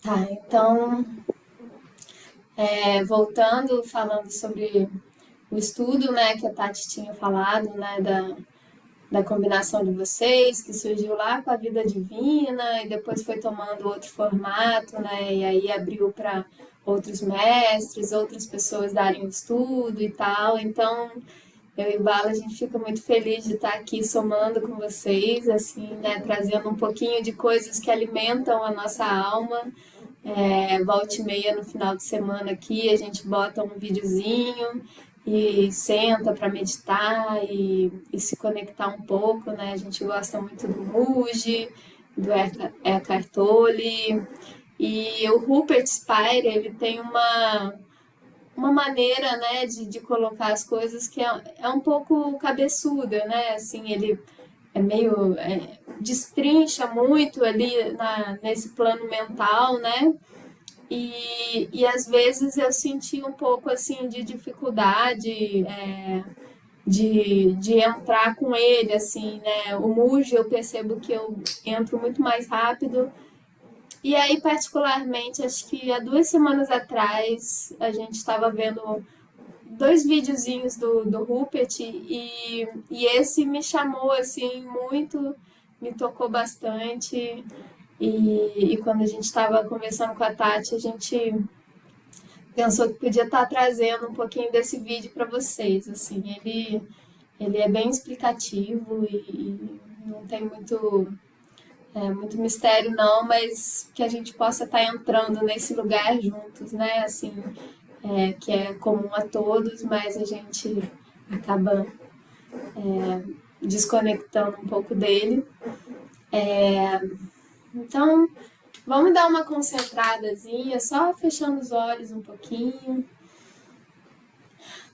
Tá, então, voltando, falando sobre o estudo, né, que a Tati tinha falado, né, da combinação de vocês, que surgiu lá com a vida divina e depois foi tomando outro formato, né, e aí abriu para outros mestres, outras pessoas darem o estudo e tal. Então, eu e Bala, a gente fica muito feliz de estar aqui somando com vocês, assim, né, trazendo um pouquinho de coisas que alimentam a nossa alma. Volta e meia no final de semana aqui, a gente bota um videozinho e senta para meditar e se conectar um pouco, né? A gente gosta muito do Muji, do Eckhart Tolle, e o Rupert Spire, ele tem uma maneira, né, de colocar as coisas que é um pouco cabeçuda, né? Assim, ele destrincha muito ali nesse plano mental, né? E às vezes eu senti um pouco assim de dificuldade de entrar com ele, assim, né? O Muji eu percebo que eu entro muito mais rápido. E aí, particularmente, acho que há 2 semanas atrás a gente estava vendo dois videozinhos do Rupert e esse me chamou assim muito, me tocou bastante. E quando a gente estava conversando com a Tati, a gente pensou que podia estar trazendo um pouquinho desse vídeo para vocês. Assim, ele é bem explicativo e não tem muito mistério não, mas que a gente possa estar entrando nesse lugar juntos, né? Assim, que é comum a todos, mas a gente acaba desconectando um pouco dele. Então, vamos dar uma concentradazinha, só fechando os olhos um pouquinho,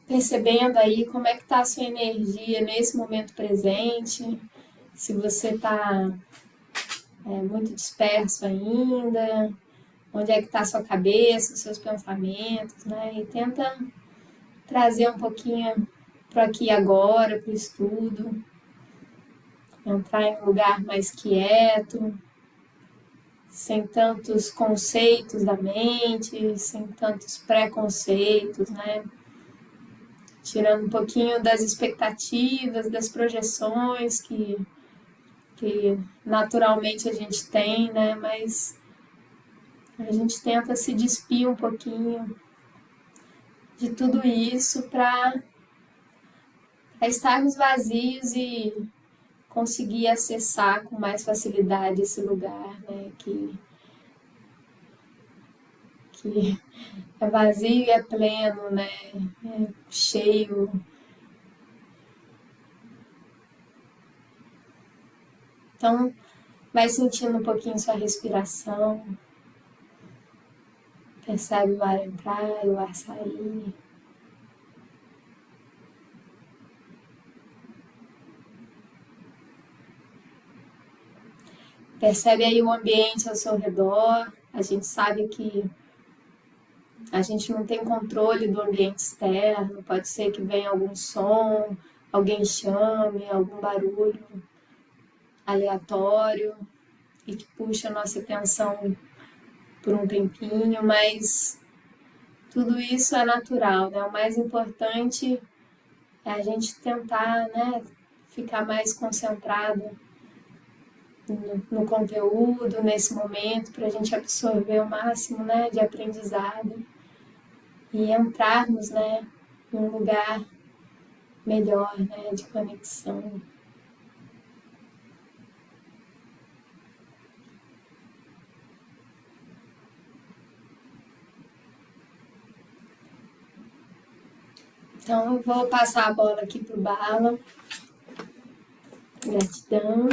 percebendo aí como é que está a sua energia nesse momento presente, se você está muito disperso ainda, onde é que está a sua cabeça, os seus pensamentos, né? E tenta trazer um pouquinho para aqui e agora, para o estudo, entrar em um lugar mais quieto, sem tantos conceitos da mente, sem tantos preconceitos, né? Tirando um pouquinho das expectativas, das projeções que naturalmente a gente tem, né? Mas a gente tenta se despir um pouquinho de tudo isso para estarmos vazios e conseguir acessar com mais facilidade esse lugar, né? Que é vazio e é pleno, né? É cheio. Então, vai sentindo um pouquinho sua respiração, percebe o ar entrar e o ar sair. Percebe aí o ambiente ao seu redor. A gente sabe que a gente não tem controle do ambiente externo, pode ser que venha algum som, alguém chame, algum barulho aleatório e que puxa a nossa atenção por um tempinho, mas tudo isso é natural, né? O mais importante é a gente tentar, né, ficar mais concentrado no conteúdo, nesse momento, para a gente absorver o máximo, né, de aprendizado e entrarmos, né, em um lugar melhor, né, de conexão. Então, eu vou passar a bola aqui pro Bala. Gratidão.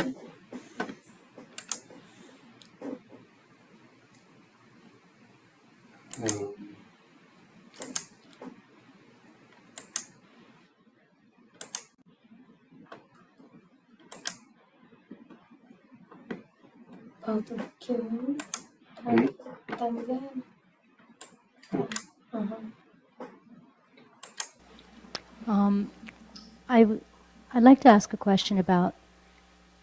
Falta um pouquinho. Tá ligado? Uhum. I, I'd like to ask a question about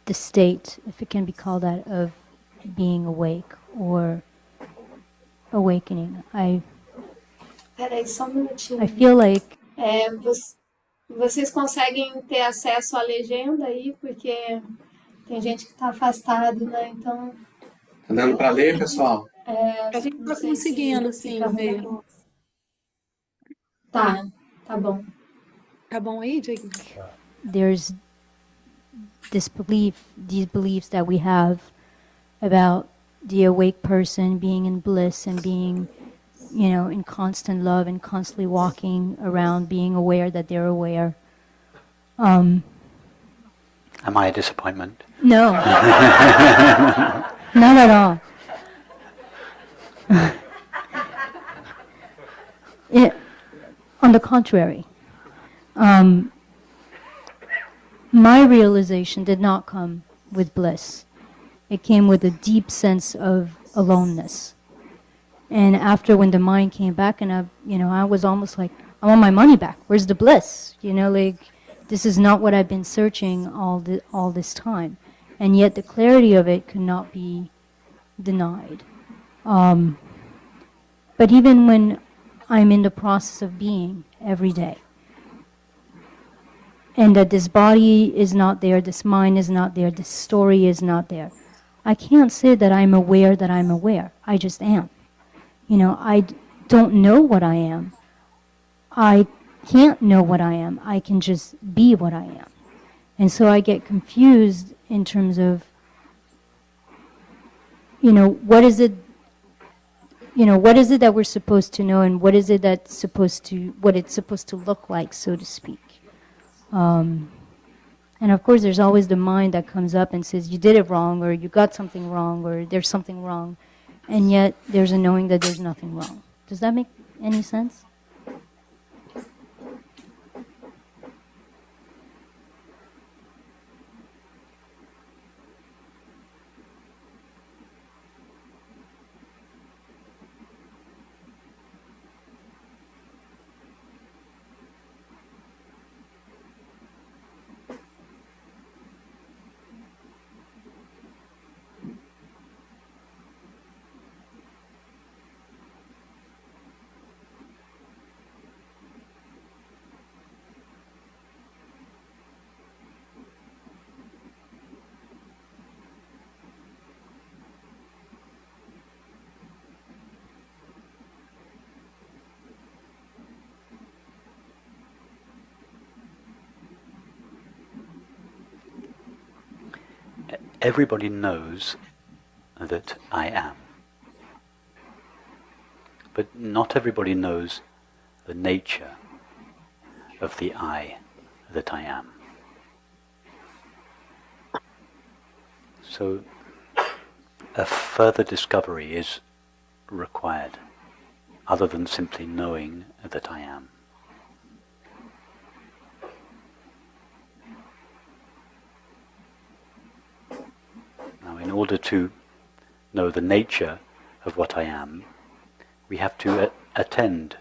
the state, if it can be called that, of being awake or awakening. Peraí, só um I minutinho. feel like Vocês conseguem ter acesso à legenda aí? Porque tem gente que está afastado, né? Então, Tá dando para ler, pessoal? A gente não está sei se conseguindo, fica sim, ver. ruim. Tá bom. Tá bom aí, Diego? there's these beliefs that we have about the awake person being in bliss and being, in constant love and constantly walking around, being aware that they're aware. Am I a disappointment? No, not at all. On the contrary, my realization did not come with bliss. It came with a deep sense of aloneness. And after, when the mind came back, and I was almost like, I want my money back. Where's the bliss? This is not what I've been searching all this time. And yet the clarity of it could not be denied. But even when I'm in the process of being every day, and that this body is not there, this mind is not there, this story is not there, I can't say that I'm aware that I'm aware. I just am. I don't know what I am. I can't know what I am. I can just be what I am. And so I get confused in terms of, what is it that we're supposed to know, and what is it what it's supposed to look like, so to speak. And of course, there's always the mind that comes up and says, you did it wrong, or you got something wrong, or there's something wrong. And yet, there's a knowing that there's nothing wrong. Does that make any sense? Everybody knows that I am. But not everybody knows the nature of the I that I am. So a further discovery is required, other than simply knowing that I am. Now, in order to know the nature of what I am, we have to attend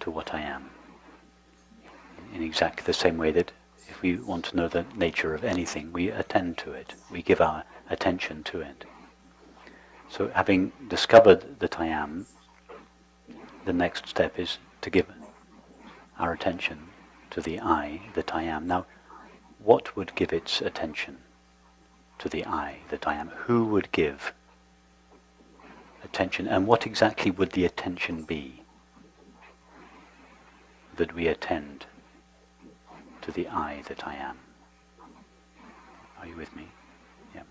to what I am. In exactly the same way that if we want to know the nature of anything, we attend to it. We give our attention to it. So having discovered that I am, the next step is to give our attention to the I that I am. Now, what would give its attention to the I that I am? Who would give attention? And what exactly would the attention be that we attend to the I that I am? Are you with me? Yeah.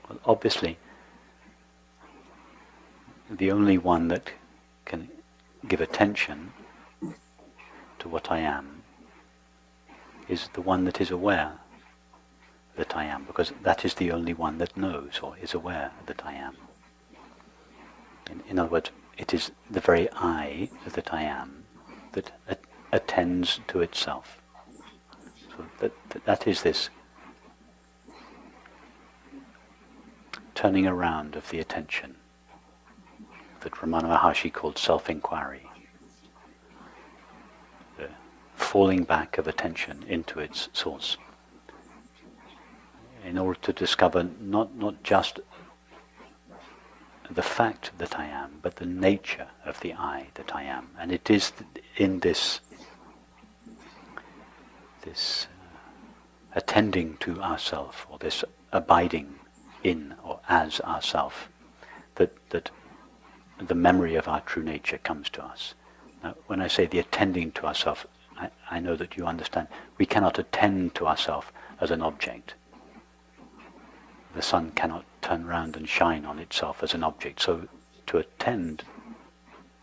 Well, obviously, the only one that can give attention to what I am is the one that is aware that I am, because that is the only one that knows or is aware that I am. In other words, it is the very I that I am that attends to itself. So that is this turning around of the attention that Ramana Maharshi called self-inquiry. The falling back of attention into its source, in order to discover not just the fact that I am, but the nature of the I that I am. And it is in this attending to ourself, or this abiding in or as ourself, that the memory of our true nature comes to us. Now, when I say the attending to ourself, I know that you understand. We cannot attend to ourself as an object. The sun cannot turn round and shine on itself as an object. So to attend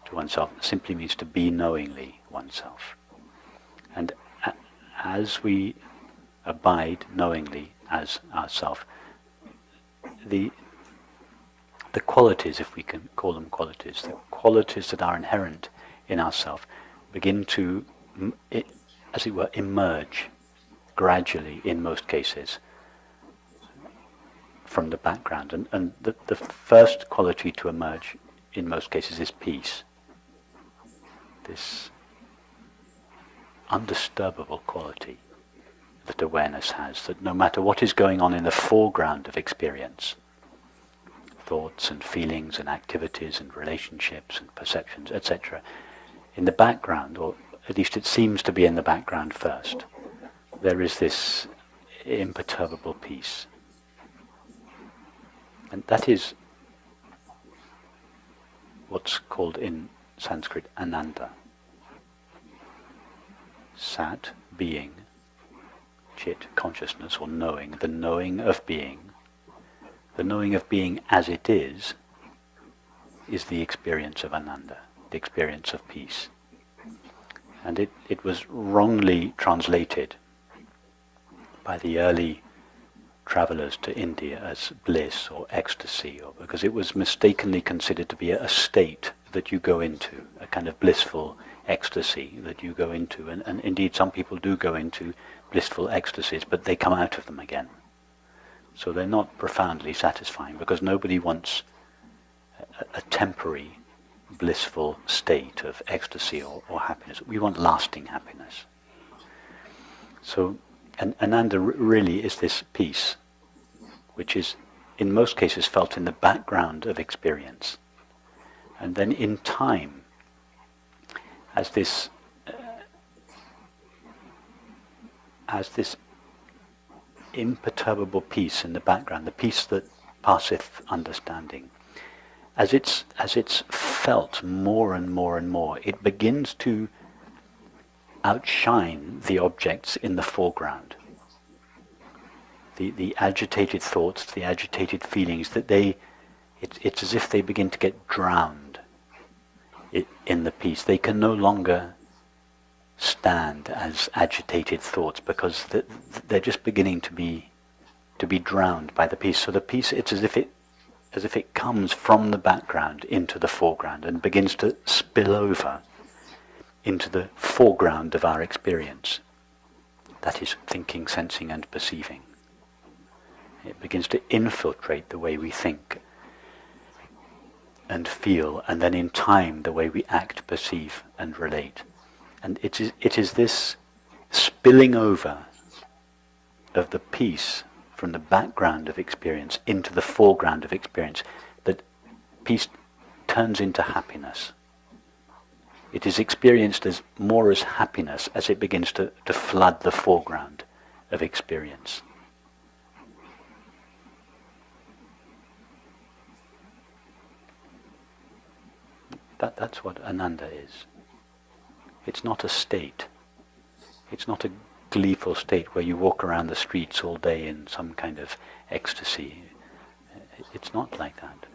to oneself simply means to be knowingly oneself. And as we abide knowingly as ourself, the qualities, if we can call them qualities, the qualities that are inherent in ourself begin to, as it were, emerge gradually in most cases from the background. And the first quality to emerge in most cases is peace. This undisturbable quality that awareness has, that no matter what is going on in the foreground of experience, thoughts and feelings and activities and relationships and perceptions, etc., in the background, or at least it seems to be in the background first, there is this imperturbable peace. And that is what's called in Sanskrit ananda. Sat, being, chit, consciousness or knowing, the knowing of being. The knowing of being as it is the experience of ananda, the experience of peace. And it was wrongly translated by the early travelers to India as bliss or ecstasy, or because it was mistakenly considered to be a state that you go into, a kind of blissful ecstasy that you go into. And indeed some people do go into blissful ecstasies, but they come out of them again. So they're not profoundly satisfying, because nobody wants a temporary blissful state of ecstasy or happiness. We want lasting happiness. So Ananda really is this peace, which is in most cases felt in the background of experience. And then in time, as this imperturbable peace in the background, the peace that passeth understanding, as it's felt more and more and more, it begins to outshine the objects in the foreground. The agitated thoughts, the agitated feelings, it's as if they begin to get drowned in the peace. They can no longer stand as agitated thoughts, because they're just beginning to be drowned by the peace. So the peace, it's as if it comes from the background into the foreground and begins to spill over into the foreground of our experience. That is thinking, sensing and perceiving. It begins to infiltrate the way we think and feel, and then in time the way we act, perceive and relate. And it is this spilling over of the peace from the background of experience into the foreground of experience that peace turns into happiness. It is experienced as more as happiness as it begins to flood the foreground of experience. That's what Ananda is. It's not a state. It's not a gleeful state where you walk around the streets all day in some kind of ecstasy. It's not like that.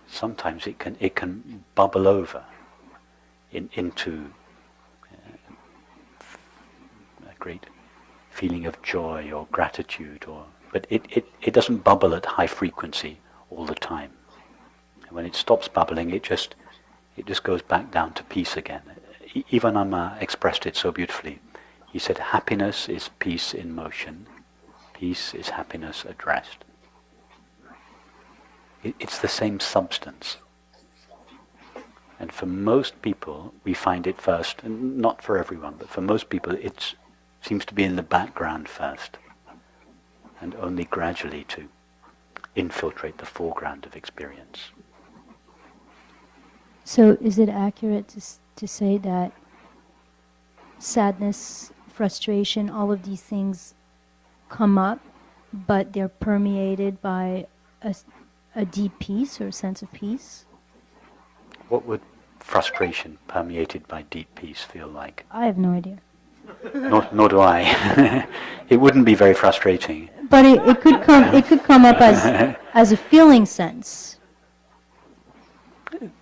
Sometimes it can bubble over into a great feeling of joy or gratitude, but it doesn't bubble at high frequency all the time. And when it stops bubbling, it just goes back down to peace again. Ivanama expressed it so beautifully. He said, happiness is peace in motion. Peace is happiness at rest. It's the same substance. And for most people, we find it first, and not for everyone, but for most people, it seems to be in the background first, and only gradually to infiltrate the foreground of experience. So is it accurate to say that sadness, frustration, all of these things come up, but they're permeated by a deep peace or a sense of peace? What would frustration permeated by deep peace feel like? I have no idea. Nor do I. It wouldn't be very frustrating. But it could come up as a feeling sense.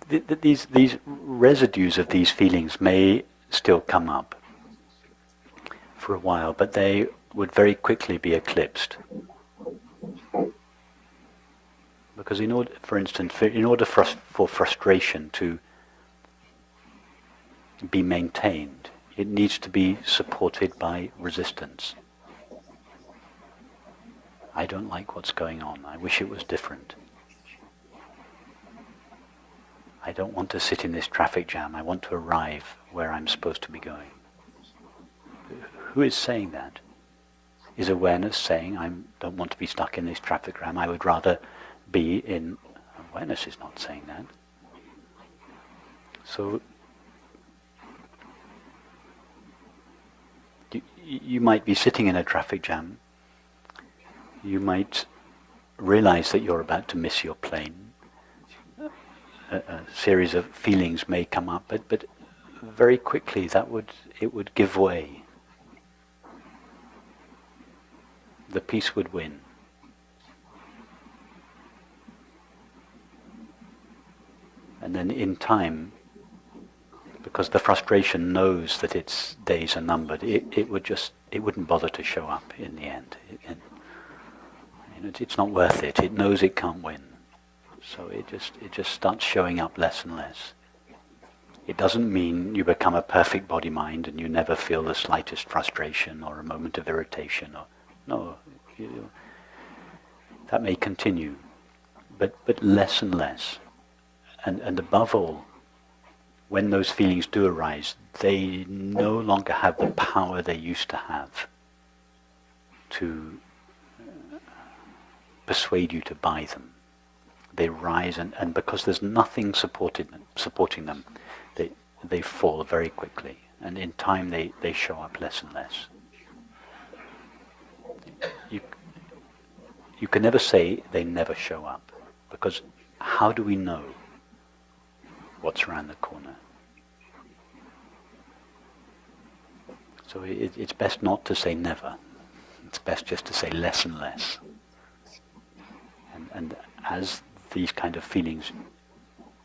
These residues of these feelings may still come up for a while, but they would very quickly be eclipsed. Because in order, for instance, for frustration to be maintained, it needs to be supported by resistance. I don't like what's going on. I wish it was different. I don't want to sit in this traffic jam. I want to arrive where I'm supposed to be going. Who is saying that? Is awareness saying, I don't want to be stuck in this traffic jam, I would rather be in... Awareness is not saying that. So, you might be sitting in a traffic jam. You might realize that you're about to miss your plane. A series of feelings may come up, but very quickly it would give way. The peace would win. And then in time, because the frustration knows that its days are numbered, it wouldn't bother to show up in the end. It's not worth it. It knows it can't win. So it just starts showing up less and less. It doesn't mean you become a perfect body-mind and you never feel the slightest frustration or a moment of irritation. No, that may continue, but less and less. And above all, when those feelings do arise, they no longer have the power they used to have to persuade you to buy them. They rise, and because there's nothing supporting them, they fall very quickly. And in time, they show up less and less. You can never say they never show up, because how do we know what's around the corner? So it's best not to say never. It's best just to say less and less. And as these kind of feelings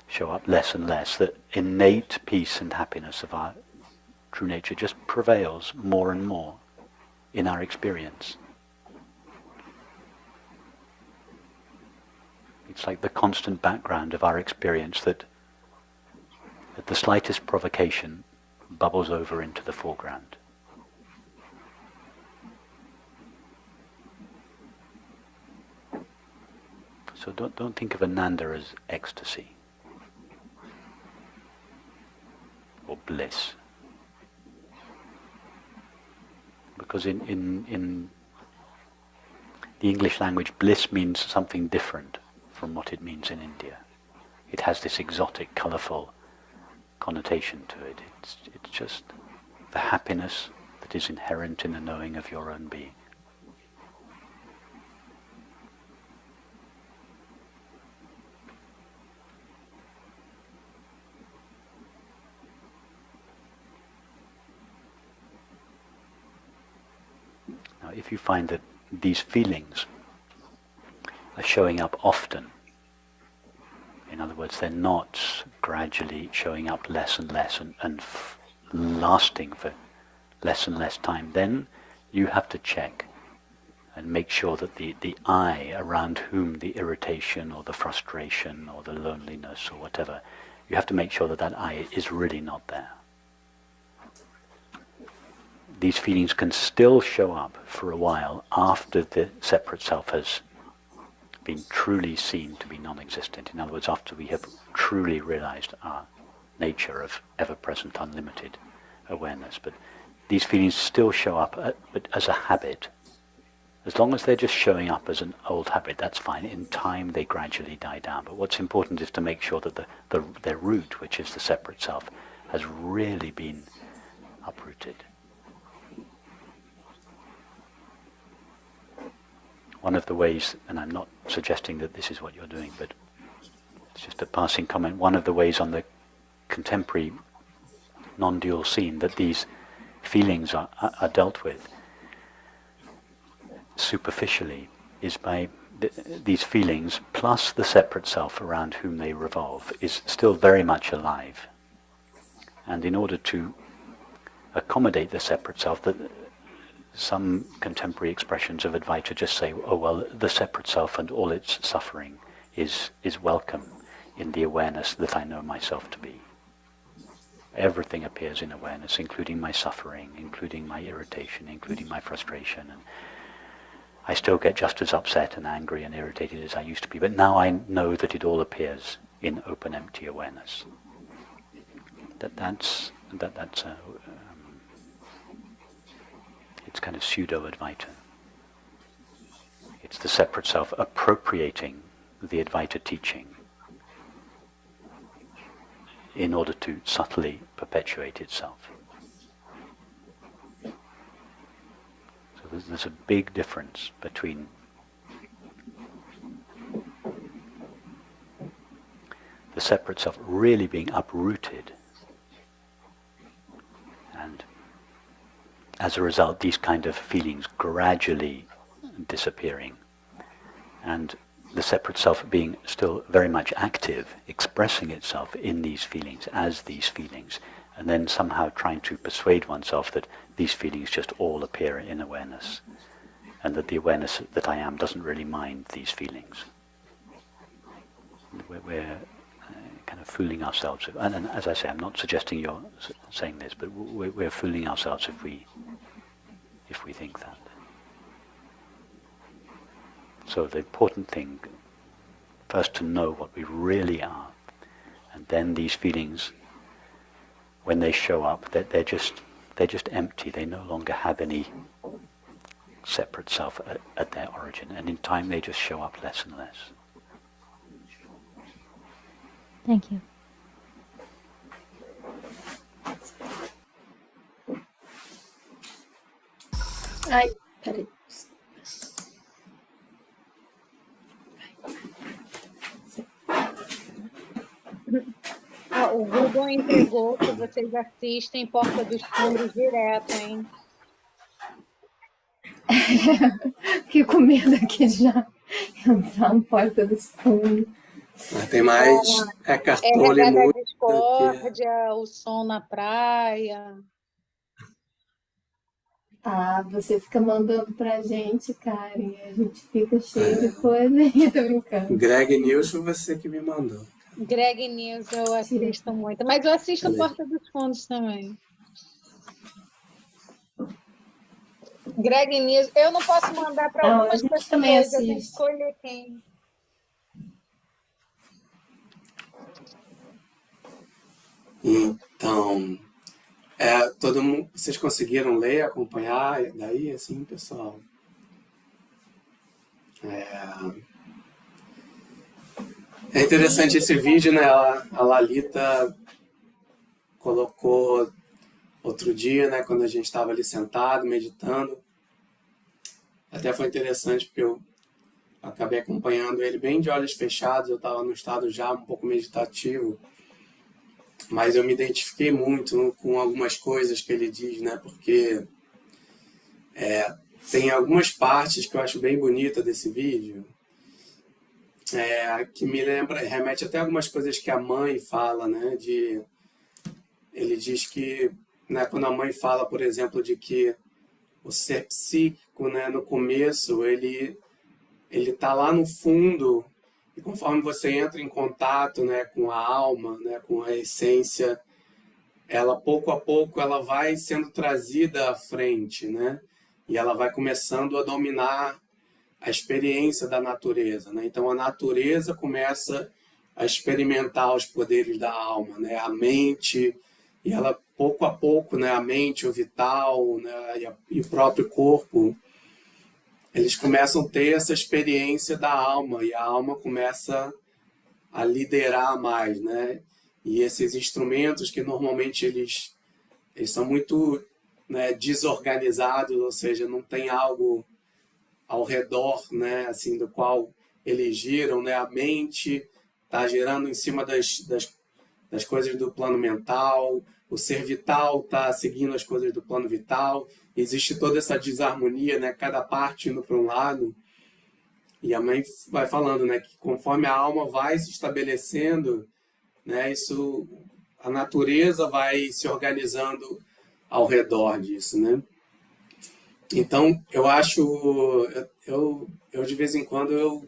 show up less and less, the innate peace and happiness of our true nature just prevails more and more in our experience. It's like the constant background of our experience that at the slightest provocation bubbles over into the foreground. So don't think of Ananda as ecstasy or bliss, because in the English language, bliss means something different from what it means in India. It has this exotic, colourful connotation to it. It's just the happiness that is inherent in the knowing of your own being. Now, if you find that these feelings are showing up often, in other words, they're not gradually showing up less and less and lasting for less and less time, then you have to check and make sure that the I around whom the irritation or the frustration or the loneliness or whatever, you have to make sure that I is really not there. These feelings can still show up for a while after the separate self has been truly seen to be non-existent. In other words, after we have truly realized our nature of ever-present, unlimited awareness. But these feelings still show up but as a habit. As long as they're just showing up as an old habit, that's fine. In time, they gradually die down. But what's important is to make sure that their root, which is the separate self, has really been uprooted. One of the ways, and I'm not suggesting that this is what you're doing, but it's just a passing comment, one of the ways on the contemporary non-dual scene that these feelings are dealt with superficially is by these feelings plus the separate self around whom they revolve is still very much alive. And in order to accommodate the separate self, that some contemporary expressions of Advaita just say, oh well, the separate self and all its suffering is welcome in the awareness that I know myself to be. Everything appears in awareness, including my suffering, including my irritation, including my frustration. And I still get just as upset and angry and irritated as I used to be, but now I know that it all appears in open, empty awareness. That's it's kind of pseudo-Advaita. It's the separate self appropriating the Advaita teaching in order to subtly perpetuate itself. So there's a big difference between the separate self really being uprooted, and as a result these kind of feelings gradually disappearing, and the separate self being still very much active, expressing itself in these feelings as these feelings, and then somehow trying to persuade oneself that these feelings just all appear in awareness, and that the awareness that I am doesn't really mind these feelings. We're kind of fooling ourselves. And as I say, I'm not suggesting you're saying this, but we're fooling ourselves if we think that. So the important thing, first to know what we really are, and then these feelings, when they show up, they're just empty. They no longer have any separate self at their origin, and in time they just show up less and less. Thank you. Ai, peraí. O Google entregou que vocês assistem Porta dos Fundos direto, hein? Fiquei com medo aqui de já entrar no Porta dos Fundos. Tem mais Cartole regada muito. a discórdia, o som na praia. Ah, você fica mandando pra gente, Karen. A gente fica cheio de coisa aí, tô brincando. Greg News foi você que me mandou. Greg News eu assisto muito, mas eu assisto Porta dos Fundos também. Greg News, eu não posso mandar para algumas pessoas, eu tenho que escolher quem. Então, todo mundo, vocês conseguiram ler, acompanhar daí, assim, pessoal? É interessante esse vídeo, né? A Lalita colocou outro dia, né? Quando a gente estava ali sentado, meditando. Até foi interessante porque eu acabei acompanhando ele bem de olhos fechados. Eu estava num estado já um pouco meditativo. Mas eu me identifiquei muito com algumas coisas que ele diz, né? Porque tem algumas partes que eu acho bem bonita desse vídeo, que me remete até algumas coisas que a mãe fala, né? Ele diz que, né, quando a mãe fala, por exemplo, de que o ser psíquico, né, no começo, ele está lá no fundo, e conforme você entra em contato, né, com a alma, né, com a essência, ela pouco a pouco ela vai sendo trazida à frente, né, e ela vai começando a dominar a experiência da natureza, né? Então a natureza começa a experimentar os poderes da alma, né? A mente, e ela pouco a pouco, né, a mente, o vital, né, e o próprio corpo, eles começam a ter essa experiência da alma, e a alma começa a liderar mais, né? E esses instrumentos que normalmente eles são muito, né, desorganizados, ou seja, não tem algo ao redor, né, assim, do qual eles giram, né? A mente está girando em cima das coisas do plano mental, o ser vital está seguindo as coisas do plano vital, existe toda essa desarmonia, né? Cada parte indo para um lado. E a mãe vai falando, né, que conforme a alma vai se estabelecendo, né, isso, a natureza vai se organizando ao redor disso, né? Então, eu acho, eu de vez em quando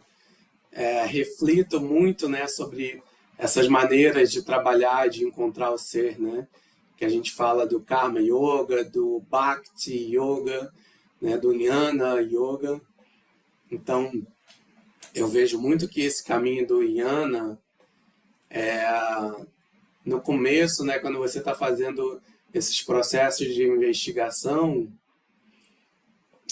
reflito muito, né, sobre essas maneiras de trabalhar, de encontrar o ser, né? Que a gente fala do Karma Yoga, do Bhakti Yoga, né, do Jnana Yoga. Então, eu vejo muito que esse caminho do Jnana, no começo, né, quando você está fazendo esses processos de investigação,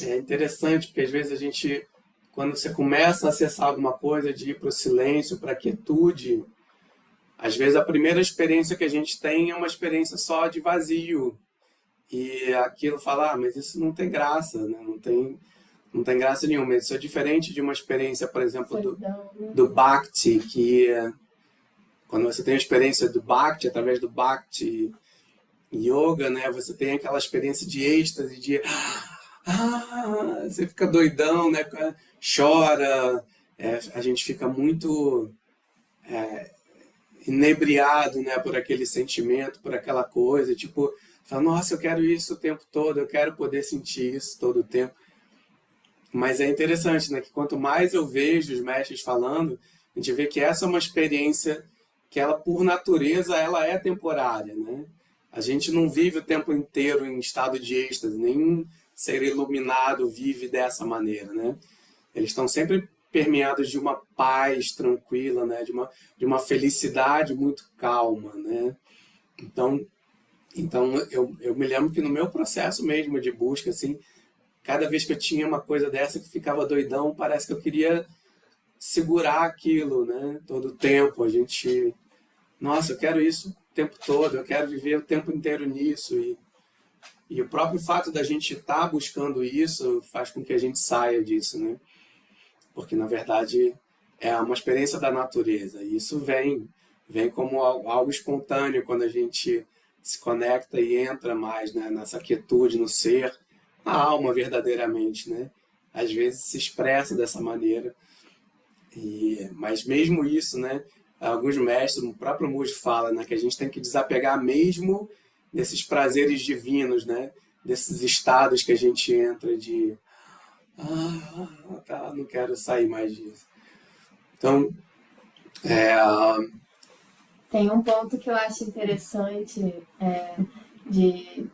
é interessante, porque às vezes a gente, quando você começa a acessar alguma coisa, de ir para o silêncio, para a quietude, às vezes a primeira experiência que a gente tem é uma experiência só de vazio. E aquilo fala, mas isso não tem graça, né? Não tem graça nenhuma. Isso é diferente de uma experiência, por exemplo, do Bhakti, que quando você tem a experiência do Bhakti, através do Bhakti Yoga, né? Você tem aquela experiência de êxtase, de você fica doidão, né? Chora, a gente fica muito inebriado, né, por aquele sentimento, por aquela coisa, tipo, fala, nossa, eu quero isso o tempo todo, eu quero poder sentir isso todo o tempo. Mas é interessante, né, que quanto mais eu vejo os mestres falando, a gente vê que essa é uma experiência que ela, por natureza, ela é temporária, né? A gente não vive o tempo inteiro em estado de êxtase, nenhum ser iluminado vive dessa maneira, né? Eles estão sempre permeados de uma paz tranquila, né? De uma felicidade muito calma, né? Então eu me lembro que no meu processo mesmo de busca, assim, cada vez que eu tinha uma coisa dessa que ficava doidão, parece que eu queria segurar aquilo, né? Todo o tempo, a gente, nossa, eu quero isso o tempo todo, eu quero viver o tempo inteiro nisso, e o próprio fato da gente estar buscando isso faz com que a gente saia disso, né? Porque, na verdade, é uma experiência da natureza. E isso vem como algo espontâneo quando a gente se conecta e entra mais, né, nessa quietude, no ser, na alma verdadeiramente, né? Às vezes se expressa dessa maneira. Mas mesmo isso, né? Alguns mestres, o próprio Mujo fala, né, que a gente tem que desapegar mesmo desses prazeres divinos, né? Desses estados que a gente entra de... tá, não quero sair mais disso. Então, Tem um ponto que eu acho interessante de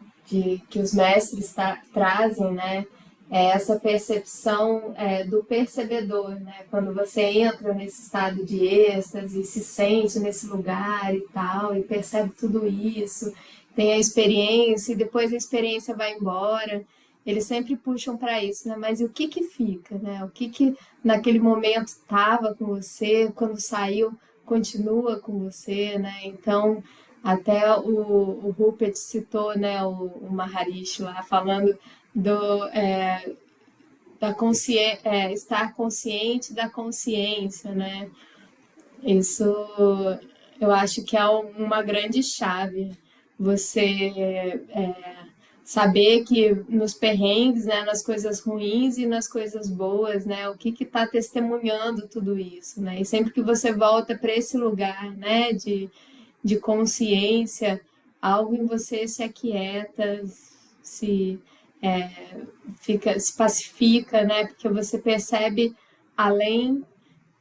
que os mestres trazem, né? É essa percepção do percebedor, né? Quando você entra nesse estado de êxtase, se sente nesse lugar e tal, e percebe tudo isso, tem a experiência, e depois a experiência vai embora. Eles sempre puxam para isso, né? Mas e o que fica, né? O que naquele momento estava com você, quando saiu, continua com você, né? Então, até o Rupert citou, né, o Maharishi lá, falando estar consciente da consciência, né? Isso eu acho que é uma grande chave. Você saber que nos perrengues, né, nas coisas ruins e nas coisas boas, né, o que está testemunhando tudo isso, né? E sempre que você volta para esse lugar, né, de consciência, algo em você se aquieta, se pacifica, né? Porque você percebe além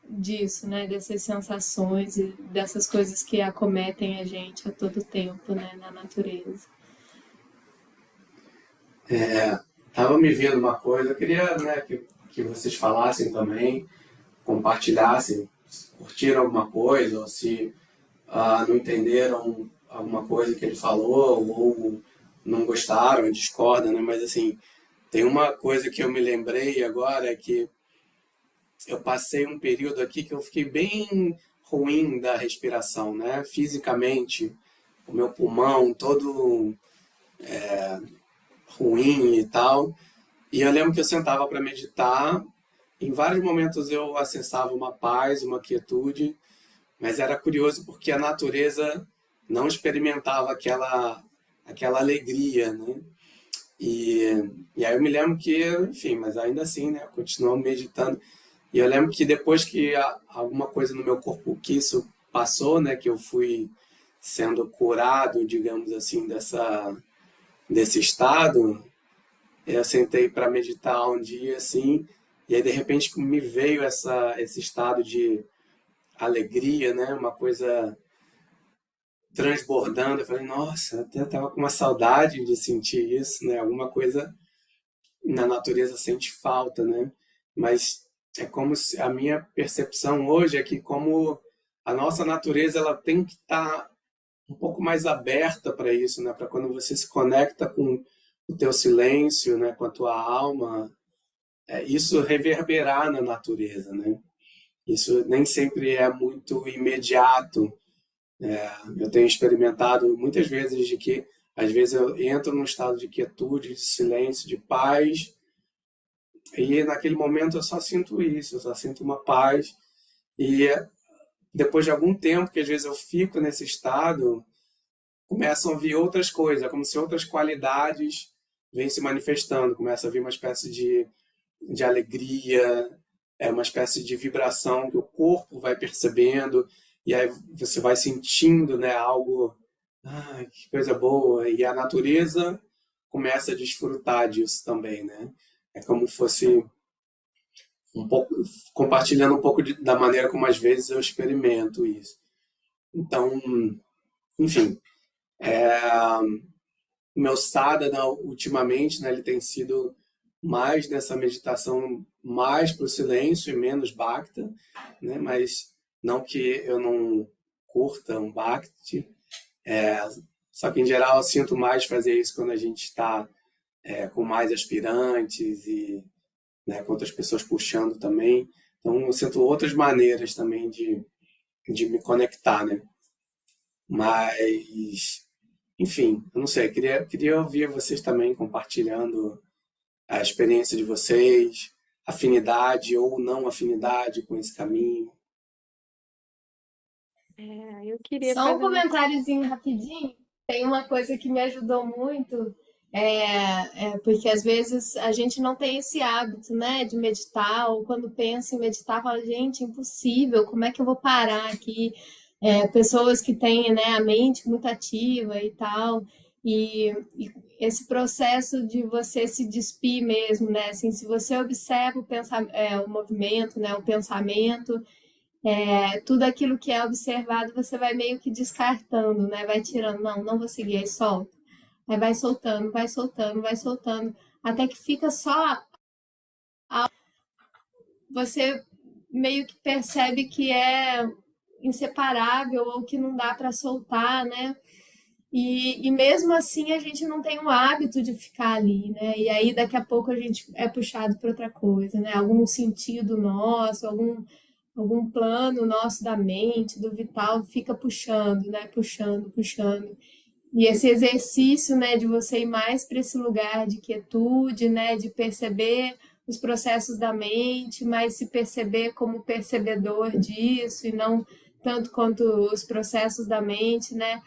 disso, né? Dessas sensações e dessas coisas que acometem a gente a todo tempo, né? Na natureza. Estava me vindo uma coisa, eu queria, né, que vocês falassem também, compartilhassem, se curtiram alguma coisa, ou se não entenderam alguma coisa que ele falou, ou não gostaram, discordam, né? Mas assim, Tem uma coisa que eu me lembrei agora, que eu passei um período aqui que eu fiquei bem ruim da respiração, né? Fisicamente, o meu pulmão todo ruim e tal. E eu lembro que eu sentava para meditar. Em vários momentos eu acessava uma paz, uma quietude, mas era curioso porque a natureza não experimentava aquela alegria, né? E, e aí eu me lembro que, enfim, mas ainda assim, né? Eu continuo meditando. E eu lembro que depois que alguma coisa no meu corpo, que isso passou, né? Que eu fui sendo curado, digamos assim, desse estado, eu sentei para meditar um dia, assim, e aí de repente me veio esse estado de alegria, né? Uma coisa transbordando. Eu falei, nossa, até estava com uma saudade de sentir isso, né? Alguma coisa na natureza sente falta, né? Mas é como se a minha percepção hoje é que como a nossa natureza ela tem que estar um pouco mais aberta para isso, né? Para quando você se conecta com o teu silêncio, né? Com a tua alma, isso reverberar na natureza, né? Isso nem sempre é muito imediato. Eu tenho experimentado muitas vezes de que, às vezes, eu entro num estado de quietude, de silêncio, de paz, e naquele momento eu só sinto isso, eu só sinto uma paz. E depois de algum tempo, que às vezes eu fico nesse estado, começam a vir outras coisas, como se outras qualidades vêm se manifestando, começa a vir uma espécie de alegria, uma espécie de vibração que o corpo vai percebendo, e aí você vai sentindo, né, algo, que coisa boa, e a natureza começa a desfrutar disso também, né? É como se fosse um pouco, compartilhando um pouco da maneira como às vezes eu experimento isso. Então, enfim, meu sadhana ultimamente, né, ele tem sido mais nessa meditação mais para o silêncio e menos bhakti, né? Mas não que eu não curta um bhakti, só que em geral eu sinto mais fazer isso quando a gente está com mais aspirantes e, né, com outras pessoas puxando também. Então eu sinto outras maneiras também de me conectar, né? Mas, enfim, eu não sei, queria ouvir vocês também compartilhando a experiência de vocês, afinidade ou não afinidade com esse caminho. Eu queria Só um fazer uma. comentáriozinho rapidinho. Tem uma coisa que me ajudou muito, porque às vezes a gente não tem esse hábito, né, de meditar, ou quando pensa em meditar, fala, gente, impossível, como é que eu vou parar aqui? Pessoas que têm, né, a mente muito ativa e tal, e esse processo de você se despir mesmo, né, assim, se você observa o movimento, né, o pensamento, tudo aquilo que é observado, você vai meio que descartando, né? Vai tirando, não vou seguir, aí solta. Aí vai soltando, vai soltando, vai soltando, até que fica só. Você meio que percebe que é inseparável ou que não dá para soltar, né? E mesmo assim a gente não tem o hábito de ficar ali, né? E aí daqui a pouco a gente é puxado para outra coisa, né? Algum sentido nosso, algum plano nosso da mente, do vital, fica puxando, né? Puxando, puxando. E esse exercício, né, de você ir mais para esse lugar de quietude, né, de perceber os processos da mente, mas se perceber como percebedor disso e não tanto quanto os processos da mente, né?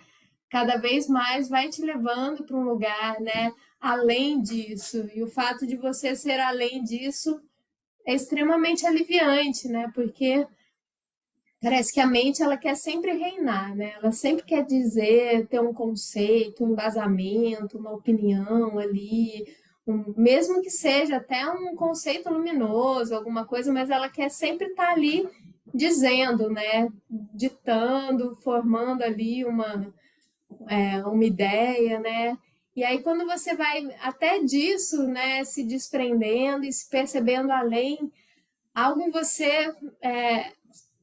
Cada vez mais vai te levando para um lugar, né, além disso. E o fato de você ser além disso é extremamente aliviante, né? Porque parece que a mente ela quer sempre reinar, né? Ela sempre quer dizer, ter um conceito, um embasamento, uma opinião ali, mesmo que seja até um conceito luminoso, alguma coisa, mas ela quer sempre estar ali dizendo, né? Ditando, formando ali uma ideia, né? E aí quando você vai até disso, né, se desprendendo e se percebendo além, algo em você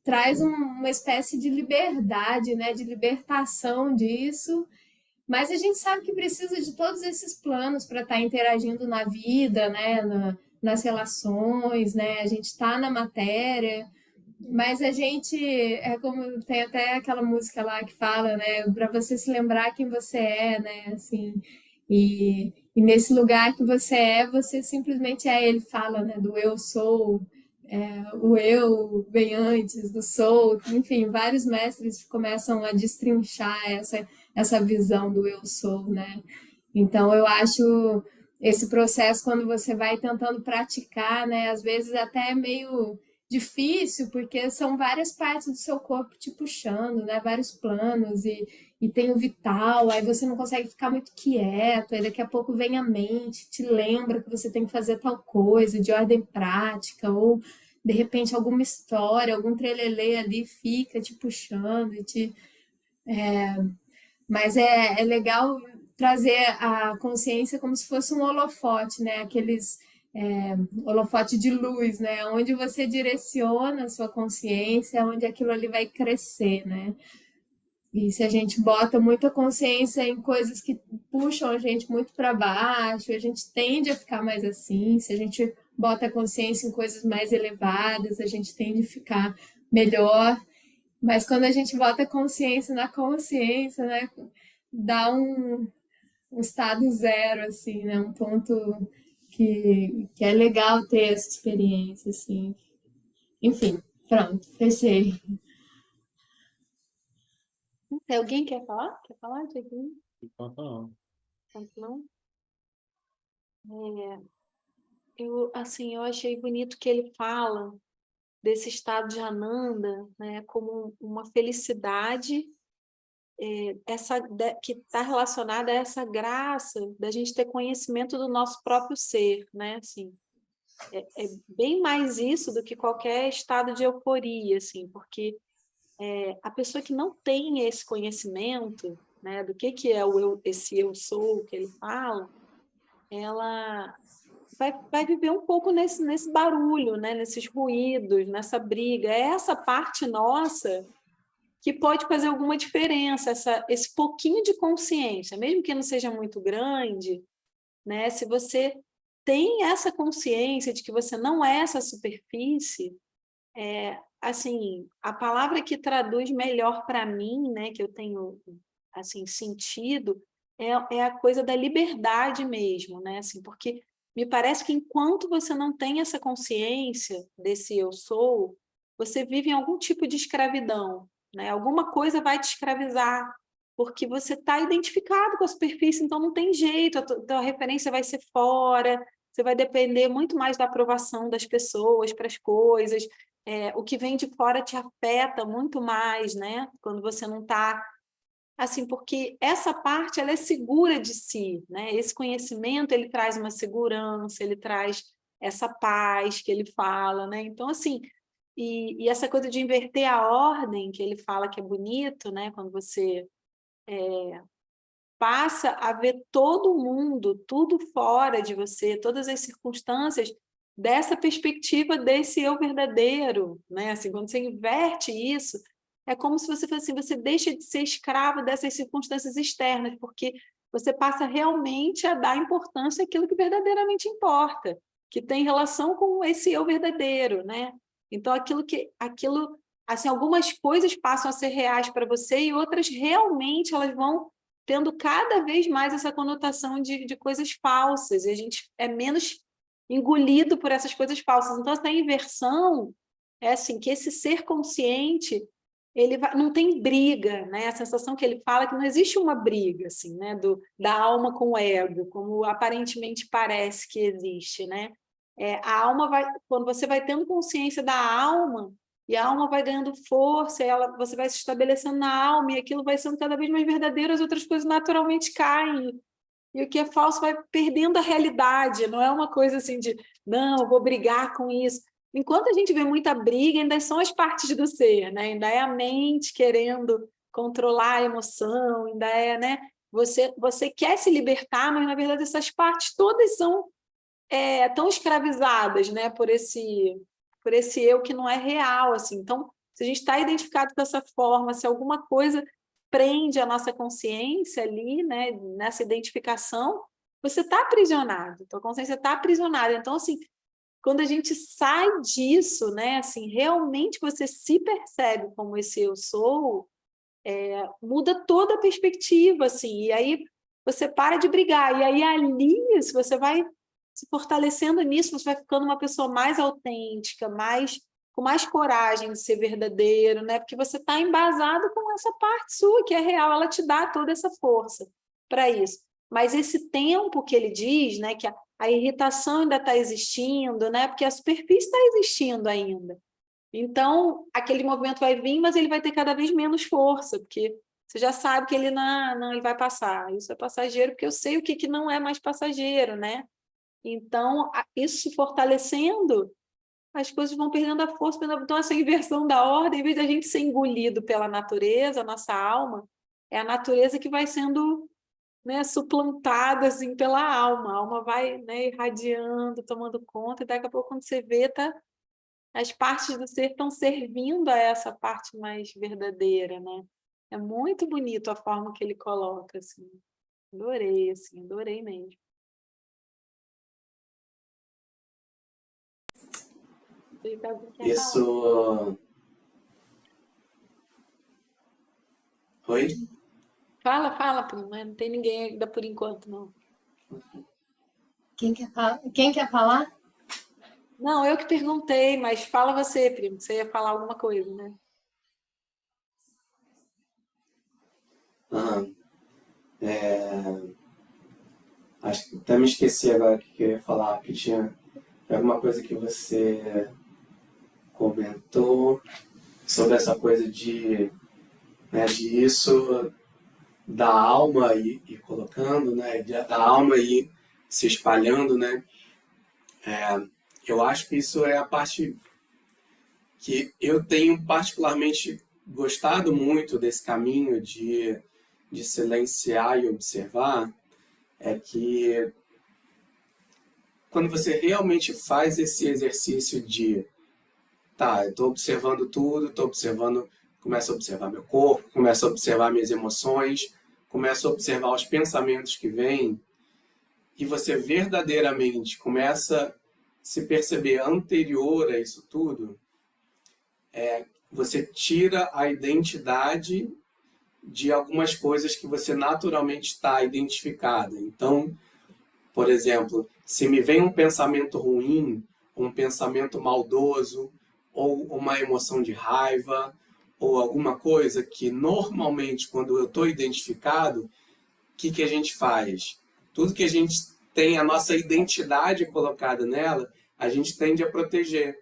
traz uma espécie de liberdade, né, de libertação disso, Mas a gente sabe que precisa de todos esses planos para estar interagindo na vida, né? Nas relações, né? A gente está na matéria, mas a gente é como tem até aquela música lá que fala, né? Para você se lembrar quem você é, né? Assim, e nesse lugar que você simplesmente é. Ele fala, né? Do eu sou, o eu vem antes do sou, enfim, vários mestres começam a destrinchar essa visão do eu sou, né? Então eu acho esse processo quando você vai tentando praticar, né? Às vezes até é meio difícil, porque são várias partes do seu corpo te puxando, né? Vários planos e tem o vital, aí você não consegue ficar muito quieto, aí daqui a pouco vem a mente, te lembra que você tem que fazer tal coisa de ordem prática, ou de repente alguma história, algum trelelê ali fica te puxando e te. Mas é legal trazer a consciência como se fosse um holofote, né? Aqueles holofote de luz, né? Onde você direciona a sua consciência, onde aquilo ali vai crescer, né? E se a gente bota muita consciência em coisas que puxam a gente muito para baixo, a gente tende a ficar mais assim. Se a gente bota a consciência em coisas mais elevadas, a gente tende a ficar melhor. Mas quando a gente bota a consciência na consciência, né, dá um estado zero, assim, né, um ponto que é legal ter essa experiência, assim. Enfim, pronto, fechei. Alguém quer falar? Quer falar, Tiaguinho? Não. Não? Eu achei bonito que ele fala desse estado de Ananda, né, como uma felicidade que está relacionada a essa graça da gente ter conhecimento do nosso próprio ser, né, assim. É bem mais isso do que qualquer estado de euforia, assim, porque a pessoa que não tem esse conhecimento, né, do que é esse eu sou que ele fala, ela vai viver um pouco nesse barulho, né, nesses ruídos, nessa briga. É essa parte nossa que pode fazer alguma diferença, esse pouquinho de consciência, mesmo que não seja muito grande, né, se você tem essa consciência de que você não é essa superfície, assim, a palavra que traduz melhor para mim, né, que eu tenho assim sentido, é a coisa da liberdade mesmo, né, assim, porque me parece que enquanto você não tem essa consciência desse eu sou, você vive em algum tipo de escravidão, né? Alguma coisa vai te escravizar, porque você está identificado com a superfície, então não tem jeito, a tua referência vai ser fora, você vai depender muito mais da aprovação das pessoas para as coisas, o que vem de fora te afeta muito mais, né? Quando você não está assim, porque essa parte ela é segura de si, né? Esse conhecimento ele traz uma segurança, ele traz essa paz que ele fala, né? Então assim, e essa coisa de inverter a ordem que ele fala que é bonito, né? Quando você passa a ver todo mundo, tudo fora de você, todas as circunstâncias dessa perspectiva desse eu verdadeiro, né? Assim, quando você inverte isso, é como se você fosse assim, você deixa de ser escravo dessas circunstâncias externas, porque você passa realmente a dar importância àquilo que verdadeiramente importa, que tem relação com esse eu verdadeiro, né? Então aquilo assim, algumas coisas passam a ser reais para você e outras realmente elas vão tendo cada vez mais essa conotação de coisas falsas, e a gente é menos engolido por essas coisas falsas. Então, essa inversão é assim, que esse ser consciente, não tem briga, né? A sensação que ele fala é que não existe uma briga, assim, né? Da alma com o ego, como aparentemente parece que existe, né? A alma quando você vai tendo consciência da alma, e a alma vai ganhando força, você vai se estabelecendo na alma, e aquilo vai sendo cada vez mais verdadeiro, as outras coisas naturalmente caem, e o que é falso vai perdendo a realidade, não é uma coisa assim de, não, eu vou brigar com isso. Enquanto a gente vê muita briga, ainda são as partes do ser, né? Ainda é a mente querendo controlar a emoção, ainda né? Você quer se libertar, mas, na verdade, essas partes todas são tão escravizadas, né? Por esse eu que não é real, assim. Então, se a gente está identificado dessa forma, se alguma coisa prende a nossa consciência ali, né, nessa identificação, você está aprisionado, tua consciência está aprisionada. Então, assim, quando a gente sai disso, né, assim, realmente você se percebe como esse eu sou, muda toda a perspectiva, assim, e aí você para de brigar, e aí ali, se você vai se fortalecendo nisso, você vai ficando uma pessoa mais autêntica, com mais coragem de ser verdadeiro, né? Porque você está embasado com essa parte sua, que é real, ela te dá toda essa força para isso. Mas esse tempo que ele diz, né, que a irritação ainda está existindo, né? Porque a superfície está existindo ainda. Então, aquele movimento vai vir, mas ele vai ter cada vez menos força, porque você já sabe que ele não ele vai passar. Isso é passageiro, porque eu sei o que não é mais passageiro, né? Então, isso se fortalecendo, as coisas vão perdendo a força. Então, essa inversão da ordem, em vez da gente ser engolido pela natureza, a nossa alma, é a natureza que vai sendo, né, suplantada assim, pela alma. A alma vai, né, irradiando, tomando conta, e daqui a pouco, quando você vê, as partes do ser estão servindo a essa parte mais verdadeira, né? É muito bonito a forma que ele coloca, assim. Adorei, assim, adorei mesmo. Isso... Oi? Fala, prima. Não tem ninguém ainda por enquanto, não. Quem quer falar? Não, eu que perguntei, mas fala você, primo. Você ia falar alguma coisa, né? Acho que até me esqueci agora o que eu ia falar, que tinha alguma coisa que você comentou sobre essa coisa de isso da alma ir colocando, né, da alma ir se espalhando, né. Eu acho que isso é a parte que eu tenho particularmente gostado muito desse caminho de silenciar e observar, é que quando você realmente faz esse exercício de eu estou observando tudo, começo a observar meu corpo, começo a observar minhas emoções, começo a observar os pensamentos que vêm, e você verdadeiramente começa a se perceber anterior a isso tudo, você tira a identidade de algumas coisas que você naturalmente está identificada. Então, por exemplo, se me vem um pensamento ruim, um pensamento maldoso, ou uma emoção de raiva, ou alguma coisa que normalmente, quando eu estou identificado, o que a gente faz? Tudo que a gente tem a nossa identidade colocada nela, a gente tende a proteger.